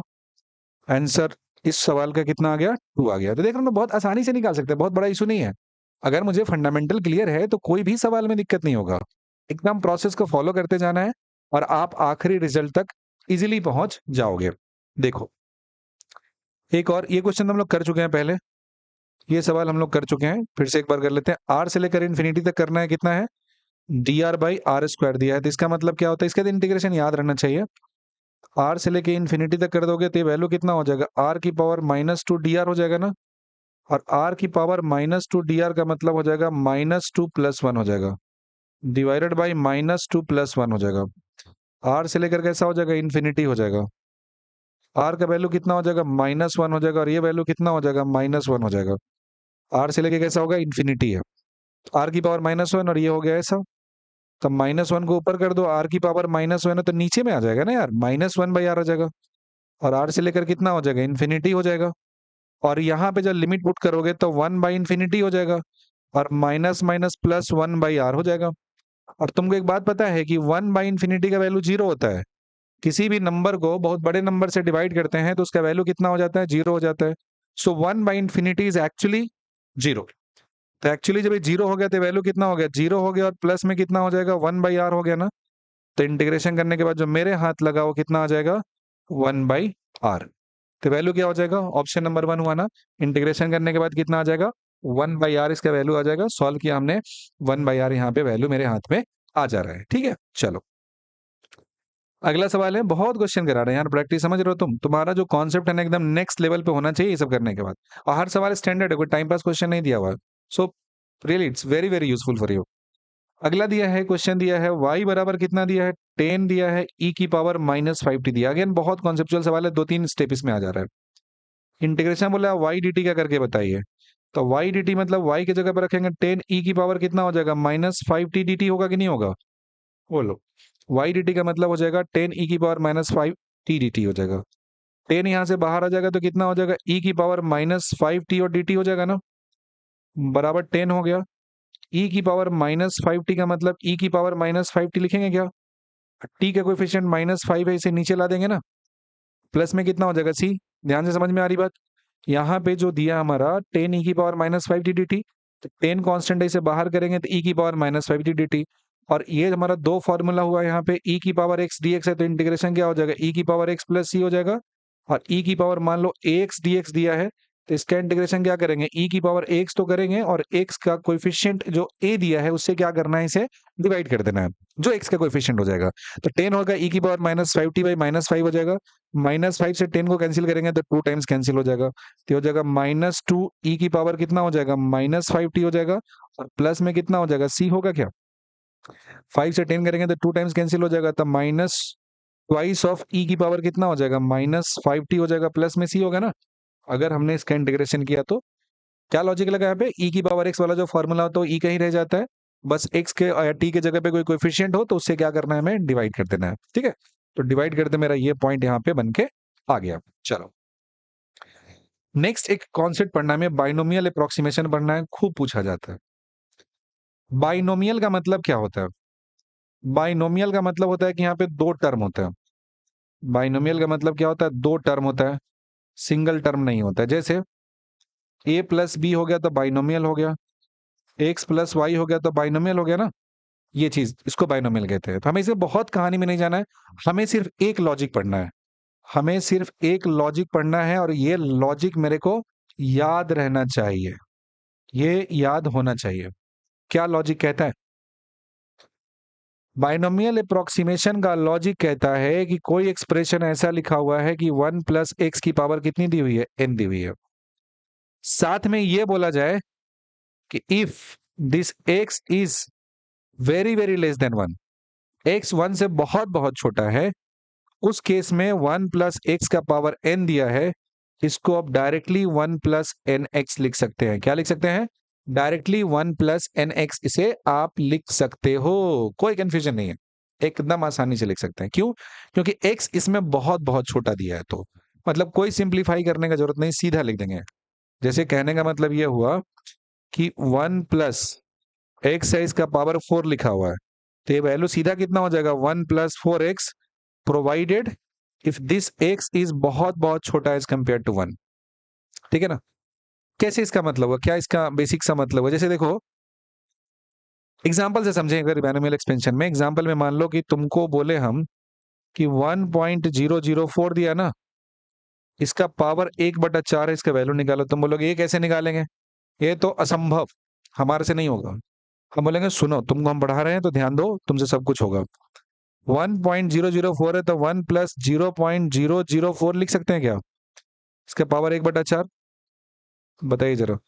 आंसर इस सवाल का कितना आ गया, 2 आ गया। तो देख रहे हो, बहुत आसानी से निकाल सकते हैं, बहुत बड़ा इशू नहीं है। अगर मुझे फंडामेंटल क्लियर है तो कोई भी सवाल में दिक्कत नहीं होगा। एकदम प्रोसेस को फॉलो करते जाना है और आप आखिरी रिजल्ट तक इजीली पहुंच जाओगे। देखो, एक और ये क्वेश्चन हम लोग कर चुके हैं पहले, ये सवाल हम लोग कर चुके हैं, फिर से एक बार कर लेते हैं। आर से लेकर इन्फिनिटी तक करना है, कितना है, d r by r square दिया है, तो इसका मतलब क्या होता है, इसका इंटीग्रेशन याद रहना चाहिए। आर से लेकर इन्फिनिटी तक कर दोगे तो ये वैल्यू कितना हो जाएगा, आर की power minus two D R हो जाएगा ना, और आर की power minus two D R का मतलब हो जाएगा माइनस टू प्लस वन हो जाएगा, divided by minus two plus one हो जाएगा। आर से लेकर कैसा हो जाएगा, इन्फिनिटी हो जाएगा, आर का वैल्यू कितना हो जाएगा, माइनस वन हो जाएगा, और ये वैल्यू कितना हो जाएगा, माइनस वन हो जाएगा। आर से लेके कैसा होगा, इन्फिनिटी है, आर की पावर माइनस वन, और ये हो गया ऐसा, तब माइनस वन को ऊपर कर दो, आर की पावर माइनस वन है तो नीचे में आ जाएगा ना यार, माइनस वन बाई आर आ जाएगा, और आर से लेकर कितना हो जाएगा, इन्फिनिटी हो जाएगा। और यहाँ पे जब लिमिट पुट करोगे तो वन बाई इन्फिनिटी हो जाएगा, और minus minus plus one by r हो जाएगा। और तुमको एक बात पता है कि वन बाई इन्फिनिटी का वैल्यू जीरो होता है, किसी भी नंबर को बहुत बड़े नंबर से डिवाइड करते हैं तो उसका वैल्यू कितना हो जाता है, जीरो हो जाता है। So one by infinity is actually zero. तो एक्चुअली जब ये जीरो हो गया तो वैल्यू कितना हो गया, जीरो हो गया, और प्लस में कितना हो जाएगा, वन बाई आर हो गया ना। तो इंटीग्रेशन करने के बाद जो मेरे हाथ लगा वो कितना आ जाएगा, वन बाई आर। तो वैल्यू क्या हो जाएगा, ऑप्शन नंबर वन हुआ ना, इंटीग्रेशन करने के बाद कितना आ जाएगा, वन बाई आर इसका वैल्यू आ जाएगा। सॉल्व किया हमने, वन बाई आर यहाँ पे वैल्यू मेरे हाथ में आ जा रहा है। ठीक है, चलो अगला सवाल है, बहुत क्वेश्चन करा रहे हैं यार, प्रैक्टिस समझ रहे हो तुम, तुम्हारा जो कॉन्सेप्ट है ना एकदम नेक्स्ट लेवल पे होना चाहिए ये सब करने के बाद, और हर सवाल स्टैंडर्ड है, कोई टाइम पास क्वेश्चन नहीं दिया हुआ है। So really it's very very useful for you. अगला दिया है, क्वेश्चन दिया है y बराबर कितना दिया है, 10 दिया है, e की पावर माइनस 5t दिया। अगेन बहुत कॉन्सेप्चुअल सवाल है, दो तीन स्टेप इसमें आ जा रहा है। इंटीग्रेशन बोला है y dt का करके बताइए, तो y dt मतलब y की जगह पर रखेंगे 10 e की पावर कितना हो जाएगा, माइनस 5t dt होगा कि नहीं होगा, बोलो। y dt का मतलब हो जाएगा 10 e की पावर माइनस 5t dt हो जाएगा। 10 यहां से बाहर आ जाएगा तो कितना हो जाएगा, e की पावर माइनस 5t और dt हो जाएगा ना, बराबर 10 हो गया। e की पावर माइनस 5t का मतलब e की पावर माइनस 5t लिखेंगे क्या, टी का कोएफिशिएंट माइनस 5 है, इसे नीचे ला देंगे ना, प्लस में कितना हो जाएगा सी। ध्यान से समझ में आ रही बात, यहाँ पे जो दिया हमारा 10 ई की पावर माइनस 5 डी टी, तो 10 कांस्टेंट है, इसे बाहर करेंगे तो ई की पावर माइनस 5 डी टी। और ये हमारा दो फॉर्मूला हुआ यहाँ पे, ई की पावर एक्स डी एक्स है, तो इंटीग्रेशन क्या हो जाएगा, ई की पावर एक्स प्लस सी हो जाएगा। और ई की पावर मान लो ए एक्स डी एक्स दिया है, तो इसका इंटीग्रेशन क्या करेंगे, ई की पावर एक्स तो करेंगे, और एक्स का कोएफिशिएंट जो ए दिया है उससे क्या करना है, इसे डिवाइड कर देना है, जो एक्स का कोएफिशिएंट हो जाएगा। तो 10 होगा ई की power minus 5t by minus 5 हो जाएगा, माइनस 5 से 10 को कैंसिल करेंगे तो 2 टाइम्स कैंसिल हो जाएगा, तो हो जाएगा माइनस टू ई की पावर कितना हो जाएगा, माइनस 5t हो जाएगा, और प्लस में कितना हो जाएगा, सी होगा क्या, 5 से 10 करेंगे तो 2 टाइम्स कैंसिल हो जाएगा, तो माइनस ट्वाइस ऑफ ई की पावर कितना हो जाएगा, माइनस 5t हो जाएगा, प्लस में सी होगा ना। अगर हमने इसका इंटीग्रेशन किया तो क्या लॉजिक लगा यहाँ पे, ई की पावर एक्स वाला जो फॉर्मूला होता है ई कहीं रह जाता है, बस एक्स के या टी के जगह पे कोई कोएफिशिएंट हो तो उससे क्या करना है, हमें डिवाइड कर देना है। ठीक है, तो डिवाइड करते मेरा ये पॉइंट यहाँ पे बन के आ गया। चलो नेक्स्ट एक कॉन्सेप्ट पढ़ना है, बाइनोमियल अप्रोक्सीमेशन पढ़ना है, खूब पूछा जाता है। बाइनोमियल का मतलब क्या होता है, बाइनोमियल का मतलब होता है कि यहाँ पे दो टर्म होते हैं। बाइनोमियल का मतलब क्या होता है, दो टर्म होता है, सिंगल टर्म नहीं होता है। जैसे a प्लस बी हो गया तो बाइनोमियल हो गया, एक्स प्लस वाई हो गया तो बाइनोमियल हो गया ना, ये चीज इसको बाइनोमियल कहते हैं। तो हमें इसे बहुत कहानी में नहीं जाना है, हमें सिर्फ एक लॉजिक पढ़ना है, हमें सिर्फ एक लॉजिक पढ़ना है, और ये लॉजिक मेरे को याद रहना चाहिए, ये याद होना चाहिए। क्या लॉजिक कहता है, बाइनोमियल अप्रोक्सीमेशन का लॉजिक कहता है कि कोई एक्सप्रेशन ऐसा लिखा हुआ है कि 1 प्लस एक्स की पावर कितनी दी हुई है, n दी हुई है, साथ में ये बोला जाए कि if this x is very very less than 1, x 1 से बहुत बहुत छोटा है, उस केस में 1 प्लस एक्स का पावर n दिया है, इसको आप डायरेक्टली 1 प्लस एन एक्स लिख सकते हैं। क्या लिख सकते हैं, डायरेक्टली 1 प्लस एन एक्स इसे आप लिख सकते हो, कोई कंफ्यूजन नहीं है, एकदम आसानी से लिख सकते हैं। क्यों, क्योंकि x इसमें बहुत बहुत छोटा दिया है, तो मतलब कोई सिंप्लीफाई करने का जरूरत नहीं, सीधा लिख देंगे। जैसे कहने का मतलब यह हुआ कि 1 प्लस एक्स है, इसका पावर 4 लिखा हुआ है, तो ये वैल्यू सीधा कितना हो जाएगा, 1 plus 4x, provided if this x is बहुत बहुत छोटा एज कंपेयर टू 1। ठीक है ना, कैसे इसका मतलब हुआ, क्या इसका बेसिक सा मतलब हुआ? जैसे देखो, एग्जाम्पल से समझें। अगर बाइनोमियल एक्सपेंशन में एग्जाम्पल में मान लो कि तुमको बोले हम कि 1.004 दिया ना, इसका पावर 1/4 है, इसका वैल्यू निकालो। तुम बोलोगे ये कैसे निकालेंगे, ये तो असंभव, हमारे से नहीं होगा। हम बोलेंगे सुनो, तुमको हम पढ़ा रहे हैं तो ध्यान दो, तुमसे सब कुछ होगा। 1.004 है तो 1 प्लस 0.004 लिख सकते हैं क्या, इसका पावर 1/4? बताइए जरा।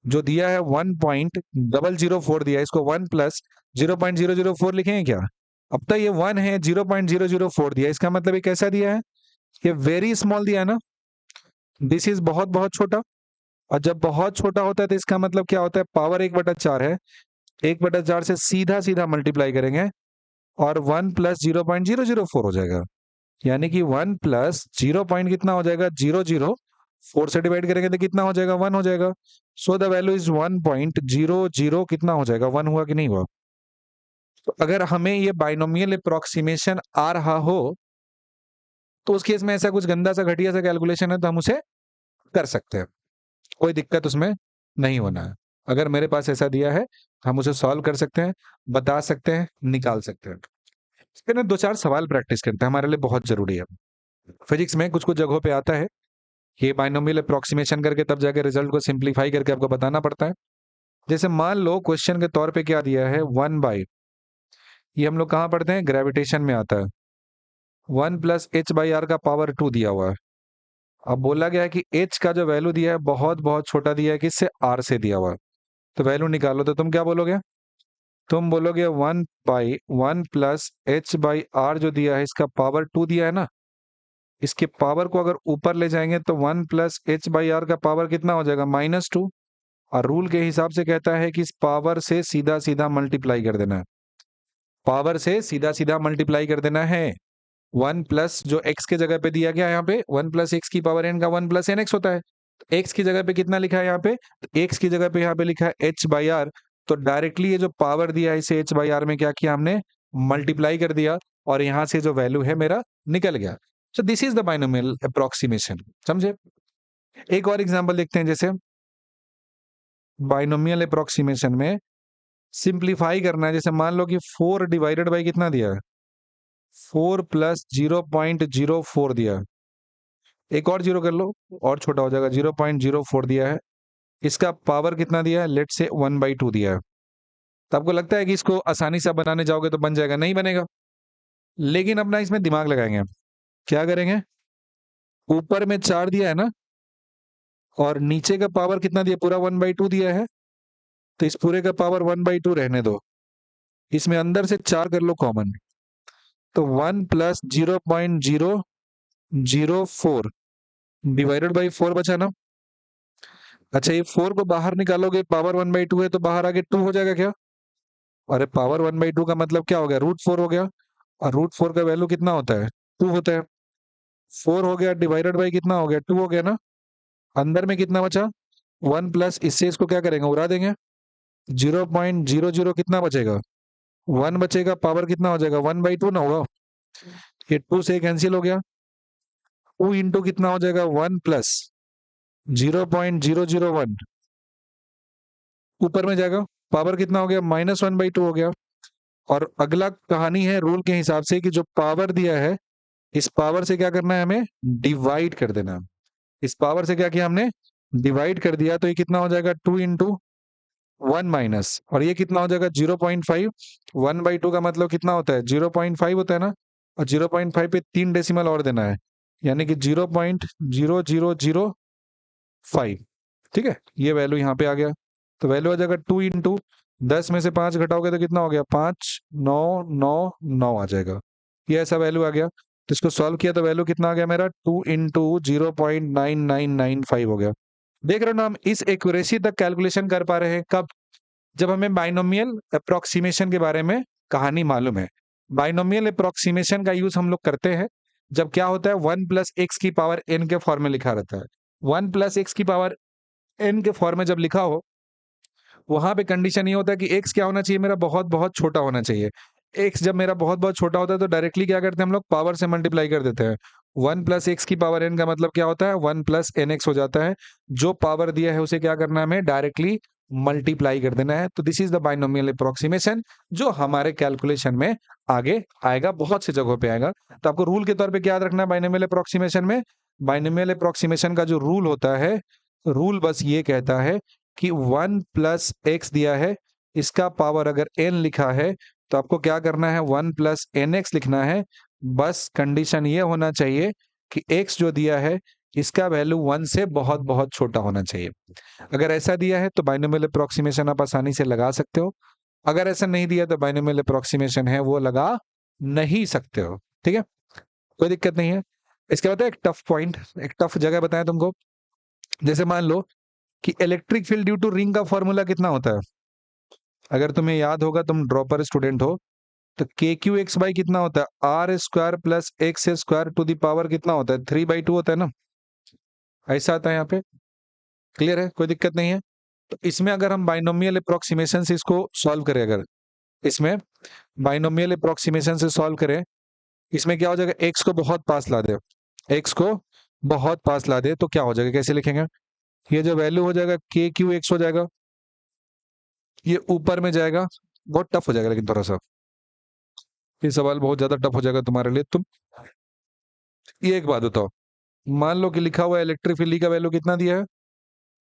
जो दिया है 1.004 दिया है, इसको 1 प्लस 0.004 लिखेंगे क्या? अब तक ये 1 है, 0.004 दिया, इसका मतलब ये कैसा दिया है, ये वेरी स्मॉल दिया है ना। दिस इज बहुत बहुत छोटा। और जब बहुत छोटा होता है तो इसका मतलब क्या होता है, पावर 1/4 है, 1/4 से सीधा सीधा मल्टीप्लाई करेंगे और 1 प्लस 0.004 हो जाएगा। यानी कि 1 प्लस 0 पॉइंट कितना हो जाएगा, 004 से डिवाइड करेंगे तो कितना हो जाएगा, 1 हो जाएगा। सो द वैल्यू इज 1.00 कितना हो जाएगा, 1 हुआ कि नहीं हुआ? तो अगर हमें ये बाइनोमियल अप्रोक्सीमेशन आ रहा हो तो उस केस में ऐसा कुछ गंदा सा घटिया सा कैलकुलेशन है तो हम उसे कर सकते हैं, कोई दिक्कत उसमें नहीं होना है। अगर मेरे पास ऐसा दिया है हम उसे सॉल्व कर सकते हैं, बता सकते हैं, निकाल सकते हैं। फिर ना 2-4 सवाल प्रैक्टिस करते हैं, हमारे लिए बहुत जरूरी है। फिजिक्स में कुछ कुछ जगहों पे आता है ये बाइनोमियल अप्रोक्सीमेशन करके तब जाके रिजल्ट को सिंप्लीफाई करके आपको बताना पड़ता है। जैसे मान लो क्वेश्चन के तौर पे क्या दिया है, 1/, ये हम लोग कहाँ पढ़ते हैं, ग्रेविटेशन में आता है। 1 प्लस h/r का पावर 2 दिया हुआ है। अब बोला गया है कि h का जो वैल्यू दिया है बहुत बहुत छोटा दिया है, किससे, r से दिया हुआ है। तो वैल्यू निकालो, तो तुम क्या बोलोगे, तुम बोलोगे 1/1 प्लस h/r जो दिया है इसका पावर 2 दिया है ना, इसके पावर को अगर ऊपर ले जाएंगे तो 1 प्लस h/r का पावर कितना हो जाएगा, -2। और रूल के हिसाब से कहता है कि इस पावर से सीधा सीधा मल्टीप्लाई कर देना है, पावर से सीधा सीधा मल्टीप्लाई कर देना है। 1 प्लस जो x के जगह पे दिया गया है यहाँ पे 1 प्लस एक्स की पावर n का 1 प्लस एन एक्स होता है। तो x की जगह पे कितना लिखा है यहाँ पे, तो x की जगह पे यहाँ पे लिखा है h/r। तो डायरेक्टली ये जो पावर दिया है इसे h/r में क्या किया हमने, मल्टीप्लाई कर दिया, और यहाँ से जो वैल्यू है मेरा निकल गया। सो this is the binomial approximation, समझे? एक और एग्जांपल देखते हैं। जैसे बाइनोमियल अप्रोक्सीमेशन में सिंप्लीफाई करना है। जैसे मान लो कि 4 डिवाइडेड बाई कितना दिया है, 4 प्लस 0.04 दिया है। एक और जीरो कर लो और छोटा हो जाएगा, 0.04 दिया है, इसका पावर कितना दिया है, लेट से 1/2 दिया है। तो आपको लगता है कि इसको आसानी से बनाने जाओगे तो बन जाएगा? नहीं बनेगा। लेकिन अपना इसमें दिमाग लगाएंगे, क्या करेंगे, ऊपर में 4 दिया है ना, और नीचे का पावर कितना दिया, पूरा 1/2 दिया है, तो इस पूरे का पावर 1/2 रहने दो, इसमें अंदर से 4 कर लो कॉमन, तो 1 प्लस 0.004 डिवाइडेड बाई 4 बचा ना। अच्छा, ये 4 को बाहर निकालोगे, पावर 1/2 है तो बाहर आके 2 हो जाएगा क्या? अरे पावर 1/2 का मतलब क्या हो गया, √4 हो गया। और √4 का वैल्यू कितना होता है, 2 होता है। 4 हो गया डिवाइडेड बाई कितना हो गया, 2 हो गया ना। अंदर में कितना बचा, 1 प्लस, इससे इसको क्या करेंगे, उड़ा देंगे। 0.00 कितना बचेगा, 1 बचेगा, पावर कितना हो जाएगा, 1/2 ना होगा। ये 2 से कैंसिल हो गया, 2 इंटू कितना हो जाएगा, 1 प्लस 0.001 ऊपर में जाएगा, पावर कितना हो गया, -1/2 हो गया। और अगला कहानी है रूल के हिसाब से कि जो पावर दिया है इस पावर से क्या करना है, हमें डिवाइड कर देना है। इस पावर से क्या किया हमने, डिवाइड कर दिया, तो ये कितना हो जाएगा, 2 इंटू 1 माइनस, और ये कितना हो जाएगा, 0.5। 1/2 का मतलब कितना होता है, 0.5 होता है ना। और 0.5 पे 3 डेसिमल और देना है, यानी कि 0.0005। ठीक है, ये वैल्यू यहाँ पे आ गया। तो वैल्यू आ जाएगा 2 इंटू 10 में से 5 घटाओगे तो कितना हो गया, 5,999 आ जाएगा। ये ऐसा वैल्यू आ गया। तो इसको सॉल्व किया तो वैल्यू कितना आ गया मेरा, 2 इंटू 0.9995 हो गया। देख रहे हो ना, हम इस एक्यूरेसी तक कैलकुलेशन कर पा रहे हैं कब, जब हमें बाइनोमियल अप्रोक्सीमेशन के बारे में कहानी मालूम है। बाइनोमियल अप्रोक्सीमेशन का यूज हम लोग करते हैं जब क्या होता है, 1 प्लस एक्स की पावर n के फॉर्म में लिखा रहता है। 1 प्लस एक्स की पावर n के फॉर्म में जब लिखा हो, वहां पे कंडीशन ये होता है कि x क्या होना चाहिए, मेरा बहुत बहुत छोटा होना चाहिए। x जब मेरा बहुत बहुत छोटा होता है तो डायरेक्टली क्या करते हैं हम लोग, पावर से मल्टीप्लाई कर देते हैं। 1 प्लस एक्स की पावर n का मतलब क्या होता है, 1 प्लस एन एक्स हो जाता है। जो पावर दिया है उसे क्या करना है, हमें डायरेक्टली मल्टीप्लाई कर देना है। तो this is the binomial approximation जो हमारे कैलकुलेशन में आगे आएगा, बहुत सी जगहों पे आएगा। तो आपको रूल के तौर पे क्या याद रखना है बाइनोमियल अप्रोक्सीमेशन में, बाइनोमियल अप्रोक्सीमेशन का जो रूल होता है, रूल बस ये कहता है कि 1 प्लस एक्स दिया है, इसका पावर अगर n लिखा है तो आपको क्या करना है, 1 प्लस एन एक्स लिखना है। बस कंडीशन ये होना चाहिए कि x जो दिया है इसका वैल्यू 1 से बहुत बहुत छोटा होना चाहिए। अगर ऐसा दिया है तो बाइनोमियल अप्रोक्सीमेशन आप आसानी से लगा सकते हो, अगर ऐसा नहीं दिया तो बाइनोमियल अप्रोक्सीमेशन है वो लगा नहीं सकते हो। ठीक है, कोई दिक्कत नहीं है। इसके बाद एक टफ पॉइंट, एक टफ जगह बताएं तुमको। जैसे मान लो कि electric field due to ring का फॉर्मूला कितना होता है, अगर तुम्हें याद होगा, तुम ड्रॉपर स्टूडेंट हो, तो के क्यू एक्स बाई कितना होता है, r square plus x square to the power कितना होता है, 3/2 होता है ना, ऐसा आता है यहाँ पे। क्लियर है, कोई दिक्कत नहीं है। तो इसमें अगर हम बाइनोमियल अप्रोक्सीमेशन से इसको सॉल्व करें, अगर इसमें बाइनोमियल अप्रोक्सीमेशन से सॉल्व करें, इसमें क्या हो जाएगा, एक्स को बहुत पास ला दे, एक्स को बहुत पास ला दे तो क्या हो जाएगा, कैसे लिखेंगे, ये जो वैल्यू हो जाएगा के क्यू एक्स हो जाएगा, ये ऊपर में जाएगा। बहुत टफ हो जाएगा लेकिन थोड़ा सा, ये सवाल बहुत ज्यादा टफ हो जाएगा तुम्हारे लिए। तुम ये एक बात बताओ, मान लो कि लिखा हुआ है इलेक्ट्रिक फील्ड का वैल्यू कितना दिया है,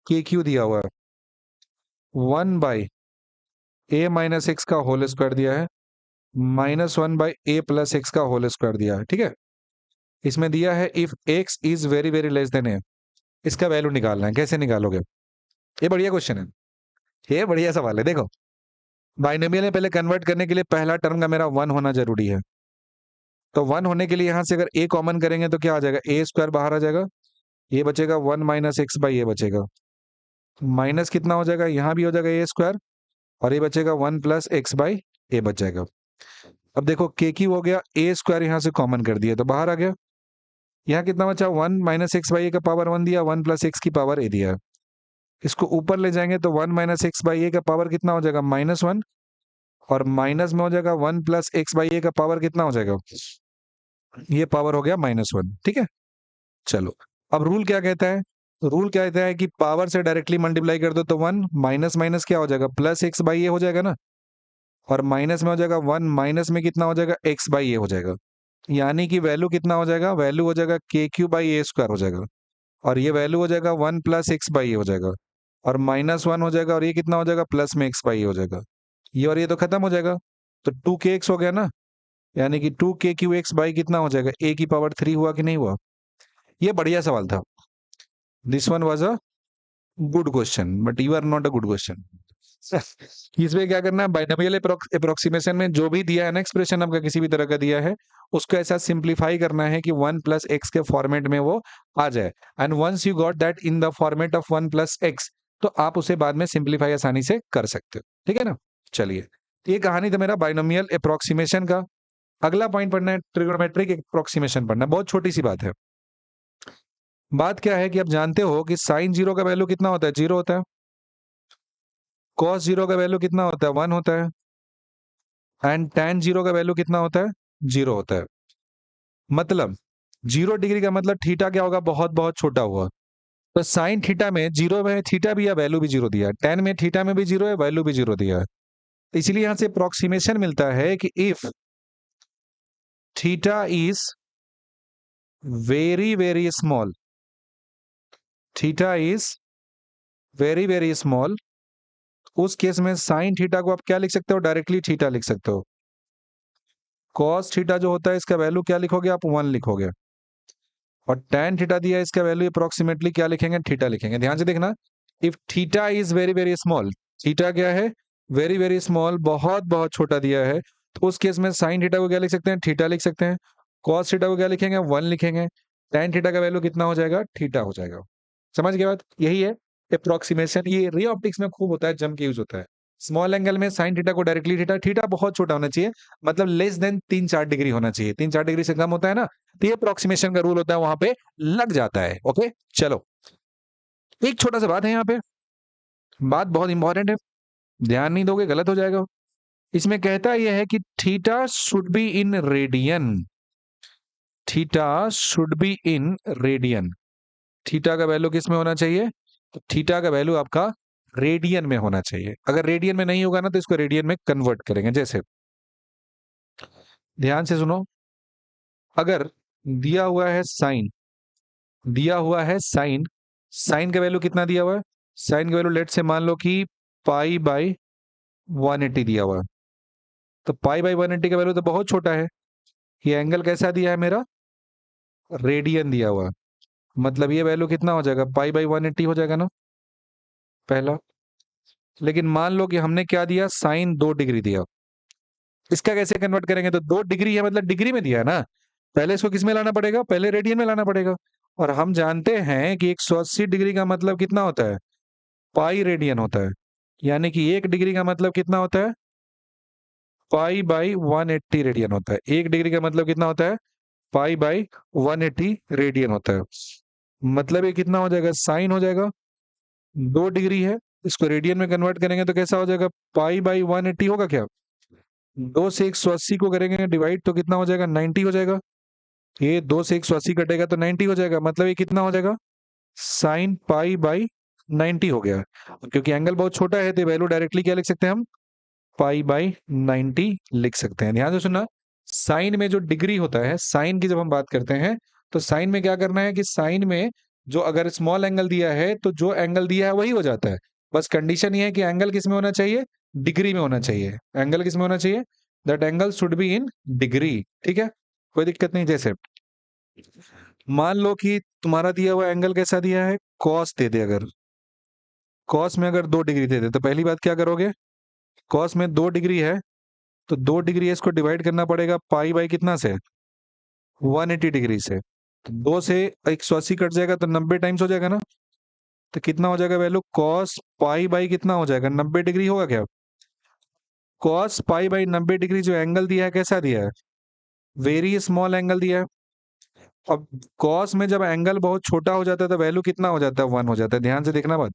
के क्यू दिया हुआ है 1/a-x का होल स्क्वायर दिया है, -1/a+x का होल स्क्वायर दिया है। ठीक है, इसमें दिया है if x is very very less than a, इसका वैल्यू निकालना है। कैसे निकालोगे, ये बढ़िया क्वेश्चन है, ये बढ़िया सवाल है। देखो, बाइनोमियल में पहले कन्वर्ट करने के लिए पहला टर्म का मेरा 1 होना जरूरी है। तो 1 होने के लिए यहां से अगर a कॉमन करेंगे तो क्या आ जाएगा, a स्क्वायर बाहर आ जाएगा, ये बचेगा 1 - x/a बचेगा, माइनस कितना हो जाएगा, यहाँ भी हो जाएगा a स्क्वायर, और ये बचेगा 1 + x/a बच जाएगा। अब देखो के क्यू हो गया, a स्क्वायर यहाँ से कॉमन कर दिया तो बाहर आ गया, यहाँ कितना बचा, 1 - x/a का पावर 1 दिया, 1 + x की पावर a दिया। इसको ऊपर ले जाएंगे तो 1 - x/a का पावर कितना हो जाएगा, -1, और माइनस में हो जाएगा 1 + x/a का पावर कितना हो जाएगा, ये पावर हो गया -1। ठीक है, चलो अब रूल क्या कहता है, रूल क्या कहता है कि पावर से डायरेक्टली मल्टीप्लाई कर दो तो 1 माइनस माइनस क्या हो जाएगा, +x/a हो जाएगा ना, और माइनस में हो जाएगा 1, माइनस में कितना हो जाएगा, x/a हो जाएगा। यानी कि वैल्यू कितना हो जाएगा, वैल्यू हो जाएगा k³ a² हो जाएगा, और ये वैल्यू हो जाएगा 1 + x/a हो जाएगा, और -1 हो जाएगा, और ये कितना हो जाएगा, प्लस में x/a हो जाएगा। ये और ये तो खत्म हो जाएगा, तो 2kx हो गया ना, यानी कि 2k³ कितना हो जाएगा, a की पावर 3 हुआ कि नहीं हुआ। ये बढ़िया सवाल था, this one was a good question but you are not a good question. इसमें क्या करना है, बाइनोमियल अप्रोक्सीमेशन में जो भी दिया है ना एक्सप्रेशन आपका, किसी भी तरह का दिया है, उसको ऐसा सिंप्लीफाई करना है कि 1 + x के फॉर्मेट में वो आ जाए। And once you got that in the format of 1 + x, तो आप उसे बाद में सिंप्लीफाई आसानी से कर सकते हो। ठीक है ना, चलिए, तो ये कहानी था मेरा बाइनोमियल अप्रोक्सीमेशन का। अगला पॉइंट पढ़ना है ट्रिगोनोमेट्रिक अप्रोक्सीमेशन पढ़ना है, बहुत छोटी सी बात है। बात क्या है कि आप जानते हो कि साइन जीरो का वैल्यू कितना होता है, 0 होता है, कॉस जीरो का वैल्यू कितना होता है, 1 होता है, एंड tan जीरो का वैल्यू कितना होता है, 0 होता है। मतलब 0 डिग्री का मतलब थीटा क्या होगा, बहुत बहुत छोटा हुआ। तो साइन थीटा में 0 में थीटा भी है, वैल्यू भी 0 दिया है, tan में थीटा में भी 0 है, वैल्यू भी 0 दिया है। तो इसलिए यहां से अप्रोक्सीमेशन मिलता है कि if theta is very very small, theta is very very small, उस केस में साइन थीटा को आप क्या लिख सकते हो, डायरेक्टली थीटा लिख सकते हो। कॉस थीटा जो होता है इसका वैल्यू क्या लिखोगे आप, 1 लिखोगे, और tan थीटा दिया है इसका वैल्यू अप्रोक्सीमेटली क्या लिखेंगे, थीटा लिखेंगे। ध्यान से देखना, if theta is very very small, theta क्या है, वेरी वेरी स्मॉल, बहुत बहुत छोटा दिया है, तो उस केस में साइन थीटा को क्या लिख सकते हैं, थीटा लिख सकते हैं। कॉस थीटा को क्या लिखेंगे, 1 लिखेंगे। tan थीटा का वैल्यू कितना हो जाएगा, थीटा हो जाएगा। समझ गए बात, यही है अप्रोक्सीमेशन। ये रे ऑप्टिक्स में खूब होता है, जम के यूज होता है। स्मॉल एंगल में साइन थीटा को डायरेक्टली थीटा, थीटा बहुत छोटा होना चाहिए, मतलब लेस देन 3-4 डिग्री होना चाहिए, 3-4 डिग्री से कम होता है ना, तो ये अप्रोक्सीमेशन का रूल होता है, वहां पे लग जाता है। ओके, चलो, एक छोटा सा बात है यहाँ पे, बात बहुत इंपॉर्टेंट है, ध्यान नहीं दोगे गलत हो जाएगा। इसमें कहता यह है कि theta should be in radian, theta should be in radian. Theta का वैल्यू किस में होना चाहिए? तो थीटा का वैल्यू आपका रेडियन में होना चाहिए। अगर रेडियन में नहीं होगा ना तो इसको रेडियन में कन्वर्ट करेंगे। जैसे ध्यान से सुनो, अगर दिया हुआ है साइन, दिया हुआ है साइन, साइन का वैल्यू कितना दिया हुआ है? साइन का वैल्यू लेट से मान लो कि पाई बाई 180 दिया हुआ है। तो पाई बाई 180 का वैल्यू तो बहुत छोटा है। ये एंगल कैसा दिया है मेरा? रेडियन दिया हुआ है। मतलब ये वैल्यू कितना हो जाएगा? पाई बाई 180 हो जाएगा ना, पहला। लेकिन मान लो कि हमने क्या दिया, साइन 2 डिग्री दिया। इसका कैसे कन्वर्ट करेंगे? तो 2 डिग्री है मतलब डिग्री में दिया है ना, पहले इसको किस में लाना पड़ेगा? पहले रेडियन में लाना पड़ेगा। और हम जानते हैं कि 180 डिग्री का मतलब कितना होता है? पाई रेडियन होता है। यानी कि 1 डिग्री का मतलब कितना होता है? पाई बाई 180 रेडियन होता है। 1 डिग्री का मतलब कितना होता है? पाई बाई 180 रेडियन होता है। मतलब ये कितना हो जाएगा? साइन हो जाएगा, 2 डिग्री है, इसको रेडियन में कन्वर्ट करेंगे तो कैसा हो जाएगा? पाई बाई 180 होगा क्या? 2 से 180 को करेंगे डिवाइड तो कितना हो जाएगा? 90 हो जाएगा। ये 2 से 180 कटेगा तो 90 हो जाएगा। मतलब ये कितना हो जाएगा? साइन पाई बाई 90 हो गया। क्योंकि एंगल बहुत छोटा है तो वैल्यू डायरेक्टली क्या लिख सकते हैं हम? पाई बाई 90 लिख सकते हैं। ध्यान से सुनना, साइन में जो डिग्री होता है, साइन की जब हम बात करते हैं तो साइन में क्या करना है कि साइन में जो अगर स्मॉल एंगल दिया है तो जो एंगल दिया है वही हो जाता है। बस कंडीशन ये है कि एंगल किस में होना चाहिए? डिग्री में होना चाहिए। एंगल किस में होना चाहिए? That angle should be in degree. ठीक है, कोई दिक्कत नहीं। जैसे मान लो कि तुम्हारा दिया हुआ एंगल कैसा दिया है? कॉस दे दे। अगर कॉस में अगर 2 डिग्री दे दे तो पहली बात क्या करोगे? कॉस में 2 डिग्री है तो 2 डिग्री है, इसको डिवाइड करना पड़ेगा पाई बाई कितना से? 180 डिग्री से। तो 2 से 180 कट जाएगा तो 90 टाइम्स हो जाएगा ना। तो कितना हो जाएगा वैल्यू? कॉस पाई बाई कितना हो जाएगा? 90 डिग्री होगा क्या? कॉस पाई बाई 90 डिग्री जो एंगल दिया है कैसा दिया है? वेरी स्मॉल एंगल दिया है। अब कॉस में जब एंगल बहुत छोटा हो जाता है तो वैल्यू कितना हो जाता है? 1 हो जाता है। ध्यान से देखना बात,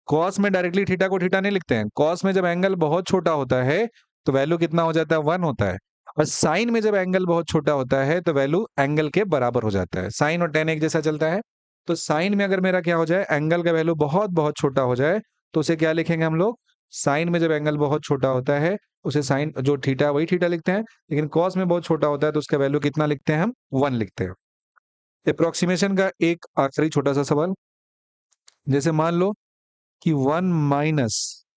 कॉस में डायरेक्टली थीटा को थीटा नहीं लिखते हैं। कॉस में जब एंगल बहुत छोटा होता है तो वैल्यू कितना हो जाता है? 1 होता है। और साइन में जब एंगल बहुत छोटा होता है तो वैल्यू एंगल के बराबर हो जाता है। साइन और टेन एक जैसा चलता है। तो साइन में अगर मेरा क्या हो जाए, एंगल का वैल्यू बहुत बहुत छोटा हो जाए तो उसे क्या लिखेंगे हम लोग? साइन में जब एंगल बहुत छोटा होता है उसे साइन जो थीटा वही थीटा लिखते हैं। लेकिन कॉस में बहुत छोटा होता है तो उसका वैल्यू कितना लिखते हैं हम? 1 लिखते हैं। अप्रोक्सीमेशन का एक आखिरी छोटा सा सवाल। जैसे मान लो कि 1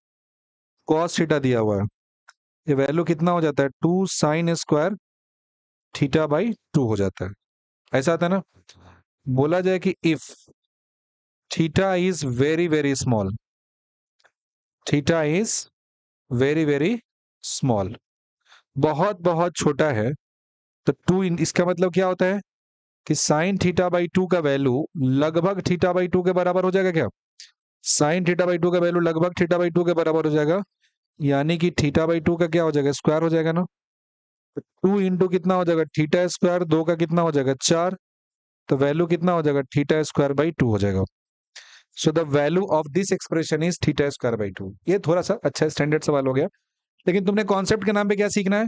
- कॉस थीटा दिया हुआ है, ये वैल्यू कितना हो जाता है? 2 sin² थीटा बाई 2 हो जाता है। ऐसा आता है ना। बोला जाए कि if theta is very very small, theta is very very small, बहुत बहुत छोटा है, तो इसका मतलब क्या होता है कि साइन थीटा बाई 2 का वैल्यू लगभग थीटा बाई 2 के बराबर हो जाएगा क्या? साइन थीटा बाई 2 का वैल्यू लगभग थीटा बाई 2 के बराबर हो जाएगा। यानी कि थीटा बाई 2 का क्या हो जाएगा? स्क्वायर हो जाएगा ना। 2 कितना हो जाएगा? थीटा स्क्वायर, 2 का कितना हो जाएगा? 4। तो वैल्यू कितना हो जाएगा? थीटा स्क्वायर बाई 2 हो जाएगा। So the value of this expression is theta square by 2। ये थोड़ा सा अच्छा स्टैंडर्ड सवाल हो गया। लेकिन तुमने कॉन्सेप्ट के नाम पे क्या सीखना है?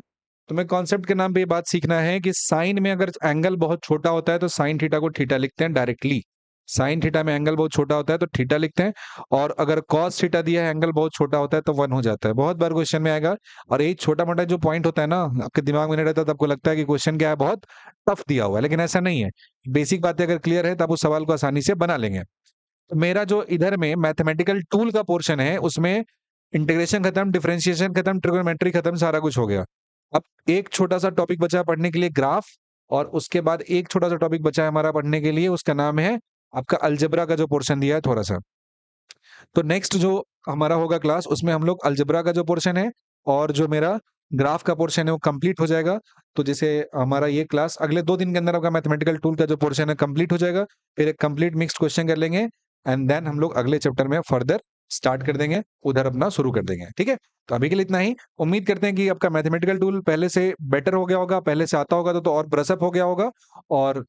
तुम्हें कॉन्सेप्ट के नाम पे ये बात सीखना है कि साइन में अगर एंगल बहुत छोटा होता है तो साइन थीटा को थीटा लिखते हैं डायरेक्टली। साइन थीटा में एंगल बहुत छोटा होता है तो थीटा लिखते हैं। और अगर कॉस थीटा दिया है, एंगल बहुत छोटा होता है तो 1 हो जाता है। बहुत बार क्वेश्चन में आएगा। और ये छोटा मोटा जो पॉइंट होता है ना, आपके दिमाग में नहीं रहता तो आपको लगता है कि क्वेश्चन क्या है, बहुत टफ दिया हुआ है। लेकिन ऐसा नहीं है। बेसिक बातें अगर क्लियर है तो आप उस सवाल को आसानी से बना लेंगे। तो मेरा जो इधर में मैथमेटिकल टूल का पोर्शन है उसमें इंटीग्रेशन खत्म, डिफरेंशिएशन खत्म, ट्रिगोनोमेट्री खत्म, सारा कुछ हो गया। अब एक छोटा सा टॉपिक बचा है पढ़ने के लिए, ग्राफ। और उसके बाद एक छोटा सा टॉपिक बचा है हमारा पढ़ने के लिए, उसका नाम है आपका अलजेब्रा का जो पोर्शन दिया है थोड़ा सा। तो नेक्स्ट जो हमारा होगा क्लास, उसमें हम लोग अलजेब्रा का जो पोर्शन है और जो मेरा ग्राफ का पोर्शन है वो कंप्लीट हो जाएगा। तो जैसे हमारा ये क्लास अगले 2 दिन के अंदर आपका मैथमेटिकल टूल का जो पोर्शन है कंप्लीट हो जाएगा। फिर एक कंप्लीट मिक्स्ड क्वेश्चन कर लेंगे एंड देन हम लोग अगले चैप्टर में फर्दर स्टार्ट कर देंगे, उधर अपना शुरू कर देंगे। ठीक है, तो अभी के लिए इतना ही। उम्मीद करते हैं कि आपका मैथमेटिकल टूल पहले से बेटर हो गया होगा, पहले से आता होगा तो और ब्रशअप हो गया होगा और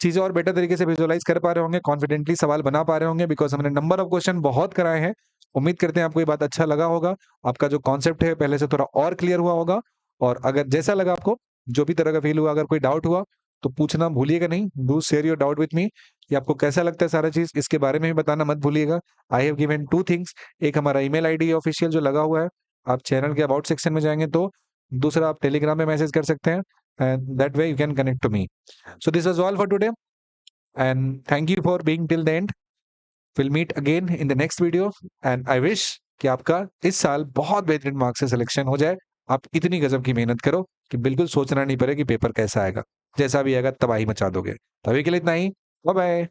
चीजें और बेटर तरीके से विजुअलाइज कर पा रहे होंगे, कॉन्फिडेंटली सवाल बना पा रहे होंगे, बिकॉज हमने नंबर ऑफ क्वेश्चन बहुत कराए हैं। उम्मीद करते हैं आपको ये बात अच्छा लगा होगा, आपका जो कॉन्सेप्ट है पहले से थोड़ा और क्लियर हुआ होगा। और अगर जैसा लगा आपको, जो भी तरह का फील हुआ, अगर कोई डाउट हुआ तो पूछना भूलिएगा नहीं। Do share your doubt with me कि आपको कैसा लगता है सारा चीज, इसके बारे में भी बताना मत भूलिएगा। आई हैव गिवन 2 थिंग्स, एक हमारा ईमेल आईडी ऑफिशियल जो लगा हुआ है, आप चैनल के अबाउट सेक्शन में जाएंगे तो, दूसरा आप टेलीग्राम में मैसेज कर सकते हैं, and that way you can connect to me. So this was all for today and thank you for being till the end. Will meet again in the next video and I wish कि आपका इस साल बहुत बेहतरीन marks से selection हो जाए। आप इतनी गजब की मेहनत करो कि बिल्कुल सोचना नहीं पड़े कि पेपर कैसा आएगा, जैसा भी आएगा तबाही मचा दोगे। तो अभी के लिए इतना ही, बाय बाय।